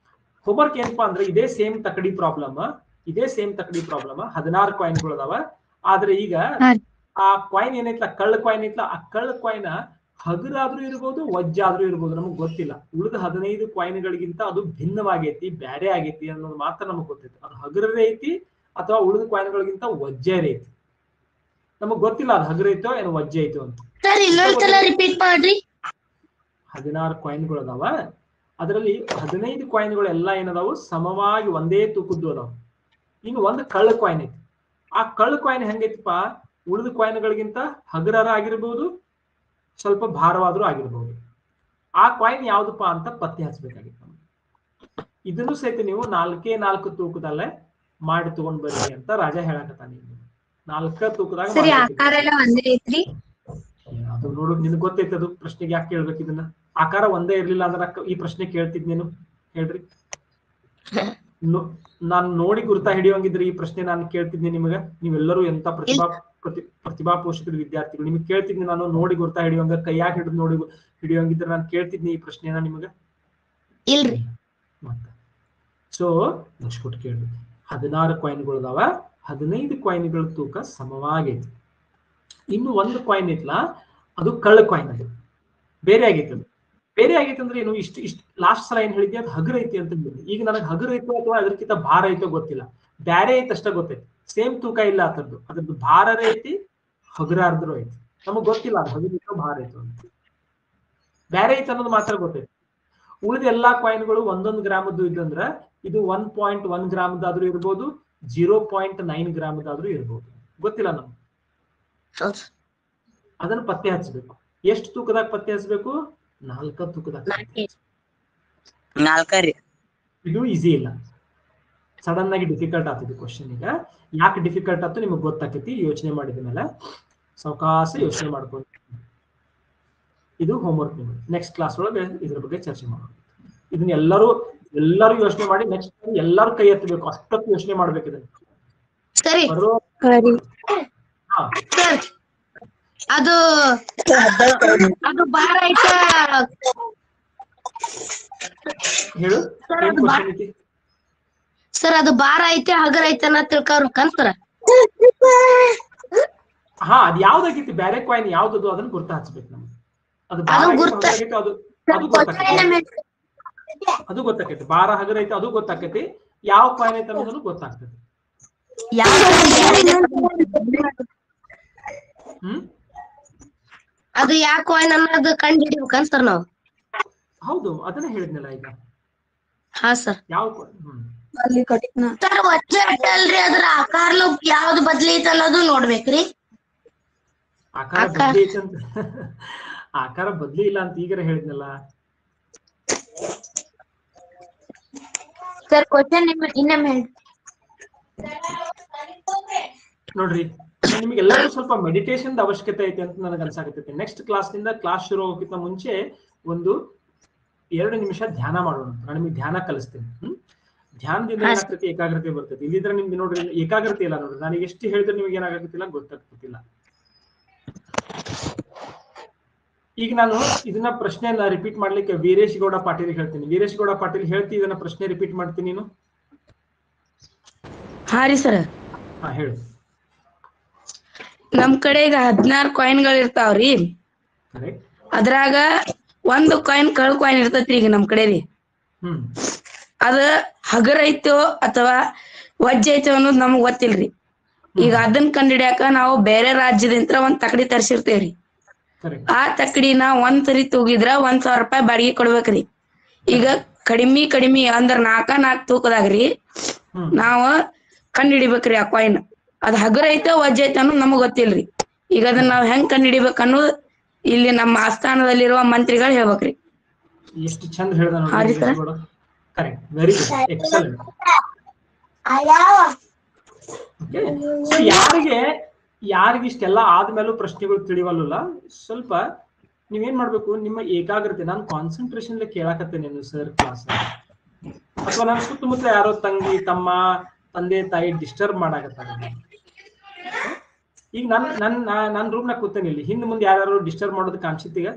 ಹೋಮ್ವರ್ಕ್ ಏನಪ್ಪಾ ಅಂದ್ರೆ ಇದೇ ಸೇಮ್ ತಕಡಿ ಪ್ರಾಬ್ಲಮ್. 16 ಕಾಯಿನ್ಗಳು ಅದಾವ. ಆದ್ರೆ ಈಗ ಆ ಕಾಯಿನ್ ಏನೈತ್ಲ, ಕಳ್ಳ ಕಾಯಿನ್ ಐತ್ಲ, ಆ ಕಳ್ಳ ಕಾಯಿನ್ ಹಗುರಾದ್ರೂ ಇರ್ಬೋದು, ವಜ್ಜಾದ್ರೂ ಇರ್ಬೋದು, ನಮಗ್ ಗೊತ್ತಿಲ್ಲ. ಉಳಿದ 15 ಕಾಯಿನ್ಗಳಿಗಿಂತ ಅದು ಭಿನ್ನವಾಗೈತಿ, ಬ್ಯಾರೆ ಆಗೈತಿ ಅನ್ನೋದು ಮಾತ್ರ ನಮಗ್ ಗೊತ್ತೈತಿ. ಅದು ಹಗುರೇ ಐತಿ ಅಥವಾ ಉಳಿದ ಕಾಯಿನ್ಗಳಿಗಿಂತ ವಜ್ಜೆ ಐತಿ, ನಮಗ್ ಗೊತ್ತಿಲ್ಲ. ಅದು ಹಗುರ ಐತೋ ಏನು ವಜ್ಜೆ ಐತೋ ಅಂತ. 16 ಕಾಯಿನ್ಗಳು ಅದಾವ. ಅದರಲ್ಲಿ 15 ಕಾಯಿನ್ಗಳು ಎಲ್ಲ ಏನದಾವು? ಸಮವಾಗಿ ಒಂದೇ ತೂಕದ್ದು ಅದಾವ. ಇನ್ನು ಒಂದು ಕಳ್ಳ ಕಾಯಿನ್ ಐತಿ. ಆ ಕಳ್ಳ ಕಾಯಿನ್ ಹೆಂಗೈತಿಪ್ಪ? ಉಳಿದ ಕಾಯಿನ್ಗಳಿಗಿಂತ ಹಗುರ ಆಗಿರ್ಬೋದು, ಸ್ವಲ್ಪ ಭಾರವಾದ್ರೂ ಆಗಿರ್ಬೋದು. ಆ ಕಾಯಿನ್ ಯಾವ್ದಪ್ಪ ಅಂತ ಪತ್ತೆ ಹಚ್ಚಬೇಕಾಗಿತ್ತು. ಇದನ್ನು ಸಹಿತ ನೀವು 4 ತೂಕದಲ್ಲೇ ಮಾಡಿ ತಗೊಂಡ್ ಬರ್ರಿ ಅಂತ ರಾಜ ಹೇಳಕತ್ತಾನ. 4 ತೂಕದಾಗ ಅದು ನೋಡು, ನಿನ್ಗೆ ಗೊತ್ತೈತೆ ಅದು. ಪ್ರಶ್ನೆಗೆ ಯಾಕೆ ಕೇಳ್ಬೇಕು ಇದನ್ನ? ಆಕಾರ ಒಂದೇ ಇರ್ಲಿಲ್ಲ ಅಂದ್ರೆ ಈ ಪ್ರಶ್ನೆ ಕೇಳ್ತಿದ್ ನೀನು? ಹೇಳ್ರಿ, ನಾನು ನೋಡಿ ಗುರ್ತಾ ಹಿಡಿಯೋಂಗಿದ್ರೆ ಈ ಪ್ರಶ್ನೆ ನಾನು ಕೇಳ್ತಿದ್ನಿ ನಿಮಗ. ನೀವೆಲ್ಲರೂ ಎಂತ ಪ್ರತಿಭಾ ಪೋಷಕರ ವಿದ್ಯಾರ್ಥಿಗಳು. ನಿಮ್ಗೆ ಕೇಳ್ತಿದ್ನಿ ನಾನು, ನೋಡಿ ಗುರ್ತಾ ಹಿಡಿಯೋಂಗ, ಕೈಯಾಗ ಹಿಡಿದು ನೋಡಿ ಹಿಡಿಯೋಂಗಿದ್ರೆ ನಾನು ಕೇಳ್ತಿದ್ನಿ ಈ ಪ್ರಶ್ನೆನ ನಿಮಗ? ಇಲ್ರಿ. ಸೊ ನೆಕ್ಸ್ಟ್ ಕೇಳ್ರಿ. 16 ಕಾಯಿನ್ಗಳು ಅದಾವ. 15 ಕಾಯಿನ್ಗಳ ತೂಕ ಸಮವಾಗೈತಿ. ಇನ್ನು ಒಂದು ಕಾಯಿನ್ ಐತ್ಲ, ಅದು ಕಳ್ಳ ಕಾಯಿನ್. ಅದು ಬೇರೆ ಆಗೈತಿ. ಅದು ಬೇರೆ ಆಗೈತಿ ಅಂದ್ರೆ ಏನು? ಇಷ್ಟು ಲಾಸ್ಟ್ ಸಲ ಏನ್ ಹೇಳಿದ್ದೆ, ಅದು ಹಗುರ ಐತಿ ಅಂತ ಹೇಳಿದ್ದೆ. ಈಗ ನನಗೆ ಹಗುರ ಐತೋ ಅಥವಾ ಅದಕ್ಕಿಂತ ಭಾರ ಐತೋ ಗೊತ್ತಿಲ್ಲ. ಬ್ಯಾರೆ ಐತಿ ಅಷ್ಟ ಗೊತ್ತೈತಿ. ಸೇಮ್ ತೂಕ ಇಲ್ಲ ಅದ್ರದ್ದು ಭಾರ ಐತಿ, ಹಗುರಾರ್ದ್ರು ಐತಿ. ನಮಗ್ ಗೊತ್ತಿಲ್ಲ ಅದು ಹಗುರ ಐತೋ ಭಾರ ಐತೋ ಅಂತ. ಬ್ಯಾರೆ ಐತಿ ಅನ್ನೋದು ಮಾತ್ರ ಗೊತ್ತೈತಿ. ಉಳಿದ ಎಲ್ಲಾ ಕಾಯಿನ್ಗಳು 1 ಗ್ರಾಮದ್ದು ಇದ್ದಂದ್ರ ಇದು 1.1 ಗ್ರಾಮದಾದ್ರೂ ಇರ್ಬೋದು, 0.9 ಗ್ರಾಮದಾದ್ರೂ ಇರ್ಬೋದು. ಗೊತ್ತಿಲ್ಲ ನಮ್ಗೆ. ಅದನ್ನ ಪತ್ತೆ ಹಚ್ಚಬೇಕು. ಎಷ್ಟು ತೂಕದಾಗ ಪತ್ತೆ ಹಚ್ಚಬೇಕು? 4 ತೂಕದಾಗ. 4 ಇದು ಈಸಿ ಇಲ್ಲ, ಸಡನ್ ಆಗಿ ಡಿಫಿಕಲ್ಟ್ ಆಗ್ತದೆ ಕ್ವಶನ್. ಈಗ ಯಾಕೆ ಡಿಫಿಕಲ್ಟ್ ಆಯ್ತು ನಿಮಗೆ ಗೊತ್ತಾಗ್ತೈತಿ. ಯೋಚನೆ ಮಾಡಿದ ಮೇಲೆ ಸಾವಕಾಶ ಯೋಚನೆ ಮಾಡ್ಕೊಂಡು ಇದು ಹೋಮ್ವರ್ಕ್. ನಿಮಗೆ ನೆಕ್ಸ್ಟ್ ಕ್ಲಾಸ್ ಒಳಗೆ ಇದ್ರ ಬಗ್ಗೆ ಚರ್ಚೆ ಮಾಡೋಣ. ಇದನ್ನ ಎಲ್ಲರೂ ಯೋಚನೆ ಮಾಡಿ ನೆಕ್ಸ್ಟ್ ಎಲ್ಲರೂ ಕೈ ಎತ್ತಬೇಕು. ಅಷ್ಟೊತ್ತು ಯೋಚನೆ ಮಾಡ್ಬೇಕು ಇದನ್ನ. ಅದು ಭಾರ ಐತ ಹೇಳು ಏನ್ ಕ್ವಶನ್ ಐತಿ? ಸರ್ ಅದು ಬಾರ ಐತೆ ಹಗರ್ ಐತೆ ಅನ್ನೋ ತಿಳ್ಕೊಬೇಕಂತಾರ. ಹಾ ಅದ್ ಯಾವ್ದಾಗೈತಿ ಬ್ಯಾರೆ ಕಾಯಿನ್ ಯಾವ್ದದು ಅದನ್ನ ಗುರ್ತ ಹಚ್ಬೇಕು ನಮ್ಗೆ. ಅದು ಬಾರ ಆಗೈತಿ ಅದು ಗೊತ್ತಾಕೈತಿ. ಬಾರ ಹಗರ್ ಐತಿ ಅದು ಗೊತ್ತಾಕೈತಿ. ಯಾವ ಕಾಯಿನ್ ಐತೆ ಅನ್ನೋದನ್ನು ಗೊತ್ತಾಗ್ತದೆ. ಅದು ಯಾವ ಕಾಯಿನ್ ಅನ್ನೋದು ಕಂಡು ಹಿಡಿಬೇಕಂತಾರ ನಾವು. ಹೌದು ಅದನ್ನ ಹೇಳಿದ್ನಲ್ಲ ಈಗ. ಹಾ ಸರ್. ಯಾವ ಸರ್ ಒಚ್ಚೆ ಅಲ್ರಿ ಅದ್ರ ಆಕಾರ ಯಾವ್ದು ಬದ್ಲಿ ಐತೆ ಅನ್ನೋದು ನೋಡ್ಬೇಕ್ರಿ. ಆಕಾರ ಬದ್ಲಿ ಐತೆ ಅಂತ ಆಕಾರ ಬದ್ಲಿ ಇಲ್ಲ ಅಂತ ಈಗರ ಹೇಳಿದ್ನಲ್ಲ. ಸರ್ ಕ್ವಶನ್ ಇನ್ನೊಮ್ಮೆ ಹೇಳಿ ನೋಡ್ರಿ ನಿಮ್ಗೆಲ್ಲರಿಗೂ ಸ್ವಲ್ಪ ಮೆಡಿಟೇಷನ್ ಅವಶ್ಯಕತೆ ಐತೆ ಅಂತ ನನಗೆ ಅನ್ಸಾಕತ್ತೈತಿ. ನೆಕ್ಸ್ಟ್ ಕ್ಲಾಸ್ ನಿಂದ ಕ್ಲಾಸ್ ಶುರು ಹೋಗೋಕ್ಕಿಂತ ಮುಂಚೆ ಒಂದು 2 ನಿಮಿಷ ಧ್ಯಾನ ಮಾಡೋಣ. ನಾನು ನಿಮಗೆ ಧ್ಯಾನ ಕಲಿಸ್ತೇನೆ. ಧ್ಯಾನದಿಂದ ಏನಾಗ್ತೈತಿ ಏಕಾಗ್ರತೆ ಬರ್ತೈತಿ. ಇಲ್ಲಿದ್ರೆ ನಿಮ್ಗೆ ನೋಡ್ರಿ ಏಕಾಗ್ರತೆ ಇಲ್ಲ ನೋಡ್ರಿ. ನಾನು ಎಷ್ಟು ಹೇಳಿದ್ರೆ ನಿಮ್ಗೆ ಏನಾಗತ್ತಿಲ್ಲ ಗೊತ್ತಾಗ್ತಿಲ್ಲ. ಈಗ ನಾನು ಇದನ್ನ ಪ್ರಶ್ನೆಯನ್ನ ರಿಪೀಟ್ ಮಾಡ್ಲಿಕ್ಕೆ ವೀರೇಶ್ ಗೌಡ ಪಾಟೀಲ್ ಹೇಳ್ತೀನಿ. ವೀರೇಶ್ ಗೌಡ ಪಾಟೀಲ್ ಹೇಳ್ತಿ ಇದನ್ನ ಪ್ರಶ್ನೆ ರಿಪೀಟ್ ಮಾಡ್ತೀನಿ ನೀನು. ಹಾ ರೀ ಸರ್. ಹಾ ಹೇಳು. ನಮ್ ಕಡೆ ಈಗ 16 ಕಾಯಿನ್ಗಳು ಇರ್ತಾವ್ರಿ. ಅದ್ರಾಗ ಒಂದು ಕಾಯಿನ್ ಕಳ್ ಕಾಯಿನ್ ಇರ್ತೈತ್ರಿ ಈಗ ನಮ್ ಕಡೆ ರೀ. ಅದ ಹಗರ್ ಐತೋ ಅಥವಾ ವಜ್ಜೆ ಐತೋ ಅನ್ನೋದು ನಮಗ್ ಗೊತ್ತಿಲ್ರಿ. ಈಗ ಅದನ್ನ ಕಂಡಿಡ್ಯಾಕ ನಾವು ಬೇರೆ ರಾಜ್ಯದಿಂದ ಒಂದ್ ತಕಡಿ ತರ್ಸಿರ್ತೇವ್ರಿ. ಆ ತಕಡಿನ ಒಂದ್ಸರಿ ತೂಗಿದ್ರ 1,000 ರೂಪಾಯಿ ಬಾಡಿಗೆ ಕೊಡ್ಬೇಕ್ರಿ. ಈಗ ಕಡಿಮಿ ಅಂದ್ರ 4 ತೂಕದಾಗ್ರಿ ನಾವ್ ಕಂಡ್ ಹಿಡಿಬೇಕ್ರಿ ಆ ಕಾಯಿನ್. ಅದ್ ಹಗರ್ ಐತೋ ವಜ್ಜೆ ಐತೋ ಅನ್ನೋದು ನಮಗ್ ಗೊತ್ತಿಲ್ರಿ. ಈಗ ಅದನ್ನ ನಾವ್ ಹೆಂಗ್ ಕಂಡ್ ಹಿಡಿಬೇಕ ಅನ್ನೋದು ಇಲ್ಲಿ ನಮ್ಮ ಆಸ್ಥಾನದಲ್ಲಿರುವ ಮಂತ್ರಿಗಳು ಹೇಳ್ಬೇಕ್ರಿ. ಎಷ್ಟು ಚಂದ ಹೇಳ್ದ ನೋಡಿ. Correct, very good, excellent. ಯಾರಿಗೆ ಇಷ್ಟೆಲ್ಲ ಆದ್ಮೇಲೂ ಪ್ರಶ್ನೆಗಳು ತಿಳಿವಲ್ಲ, ಸ್ವಲ್ಪ ನೀವೇನ್ ಮಾಡ್ಬೇಕು, ನಿಮ್ಮ ಏಕಾಗ್ರತೆ, ನಾನು ಕಾನ್ಸಂಟ್ರೇಷನ್ ಕೇಳಾಕತ್ತೇನೆ ಸರ್ ಕ್ಲಾಸ್, ಅಥವಾ ನನ್ನ ಸುತ್ತಮುತ್ತ ಯಾರೋ ತಂಗಿ ತಮ್ಮ ತಂದೆ ತಾಯಿ ಡಿಸ್ಟರ್ಬ್ ಮಾಡಾಕತ್ತಾರೆ. ಈಗ ನನ್ ರೂಮ್ ನಾಗ ಕೂತೇನೆ, ಇಲ್ಲಿ ಹಿಂದ್ ಮುಂದೆ ಯಾರು ಡಿಸ್ಟರ್ಬ್ ಮಾಡೋದಕ್ಕೆ ಅನ್ಸಿತ್ತೀಗ.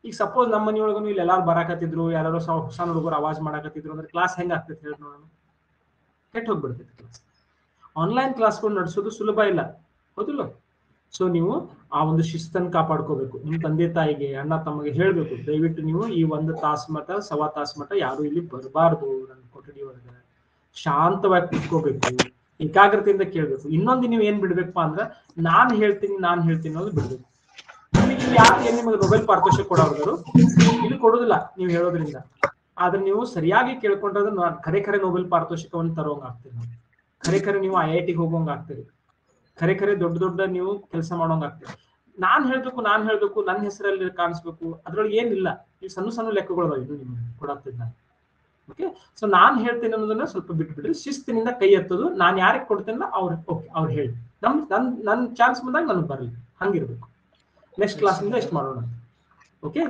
ಈಗ ಸಪೋಸ್ ನಮ್ಮ ಮನೆಯೊಳಗೂ ಇಲ್ಲಿ ಎಲ್ಲಾರು ಬರಾಕತ್ತಿದ್ರು, ಯಾರು ಸಣ್ಣ ಹುಡುಗರು ಆವಾಜ್ ಮಾಡಾಕತ್ತಿದ್ರು ಅಂದ್ರೆ ಕ್ಲಾಸ್ ಹೆಂಗ ಆಗ್ತೈತೆ ಹೇಳಿ ನೋಡೋಣ. ಕೆಟ್ಟ ಹೋಗ್ಬಿಡ್ತೈತೆ ಕ್ಲಾಸ್. ಆನ್ಲೈನ್ ಕ್ಲಾಸ್ಗಳು ನಡೆಸೋದು ಸುಲಭ ಇಲ್ಲ, ಹೌದಿಲ್ಲ? ಸೊ ನೀವು ಆ ಒಂದು ಶಿಸ್ತನ್ನು ಕಾಪಾಡ್ಕೋಬೇಕು. ನಿಮ್ ತಂದೆ ತಾಯಿಗೆ, ಅಣ್ಣ ತಮ್ಮಗೆ ಹೇಳ್ಬೇಕು, ದಯವಿಟ್ಟು ನೀವು ಈ 1 ತಾಸು ಮಟ 1.25 ತಾಸು ಮಟ ಯಾರು ಇಲ್ಲಿ ಬರಬಾರ್ದು, ನನ್ನ ಕೊಠಡಿ ಒಳಗೆ ಶಾಂತವಾಗಿ ಕುತ್ಕೋಬೇಕು, ಏಕಾಗ್ರತೆಯಿಂದ ಕೇಳ್ಬೇಕು. ಇನ್ನೊಂದು ನೀವು ಏನ್ ಬಿಡ್ಬೇಕಪ್ಪ ಅಂದ್ರ ನಾನ್ ಹೇಳ್ತೀನಿ ಅನ್ನೋದು ಬಿಡ್ಬೇಕು. ಇಲ್ಲಿ ಯಾಕೆ ನಿಮಗೆ ಮೊಬೈಲ್ ಪಾರಿತೋಷಕ ಕೊಡೋರು ಇಲ್ಲಿ ಕೊಡುದಿಲ್ಲ ನೀವು ಹೇಳೋದ್ರಿಂದ, ಆದ್ರೆ ನೀವು ಸರಿಯಾಗಿ ಕೇಳ್ಕೊಂಡ್ರೆ ಖರೆ ನೋಬೆಲ್ ಪಾರಿತೋಷಕವನ್ನು ತರೋಂಗ ಆಗ್ತೀರಿ. ಖರೆ ನೀವು IIT ಹೋಗೋಂಗ ಆಗ್ತೀರಿ. ಖರೆ ದೊಡ್ಡ ನೀವು ಕೆಲಸ ಮಾಡೋಂಗ ಆಗ್ತೀರಿ. ನಾನ್ ಹೇಳ್ಬೇಕು ನನ್ನ ಹೆಸರಲ್ಲಿ ಕಾಣಿಸ್ಬೇಕು, ಅದ್ರೊಳಗೆ ಏನಿಲ್ಲ. ಈ ಸಣ್ಣ ಲೆಕ್ಕಗಳು ಇದು ನಿಮ್ಗೆ ಕೊಡತ್ತಿದ್ದ. ಓಕೆ, ಸೊ ನಾನ್ ಹೇಳ್ತೇನೆ ಅನ್ನೋದನ್ನ ಸ್ವಲ್ಪ ಬಿಟ್ಬಿಡ್ರಿ. ಶಿಸ್ತಿನಿಂದ ಕೈ ಎತ್ತೋದು, ನಾನ್ ಯಾರಿಗೆ ಕೊಡ್ತೇನಲ್ಲ ಅವ್ರು ಹೇಳಿ, ನನ್ ಚಾನ್ಸ್ ಬಂದಾಗ ನನಗೆ ಬರ್ಲಿ, ಹಂಗಿರ್ಬೇಕು. ನೆಕ್ಸ್ಟ್ ಕ್ಲಾಸ್ ಇಂದ ಎಷ್ಟು ಮಾಡೋಣ. ಓಕೆ.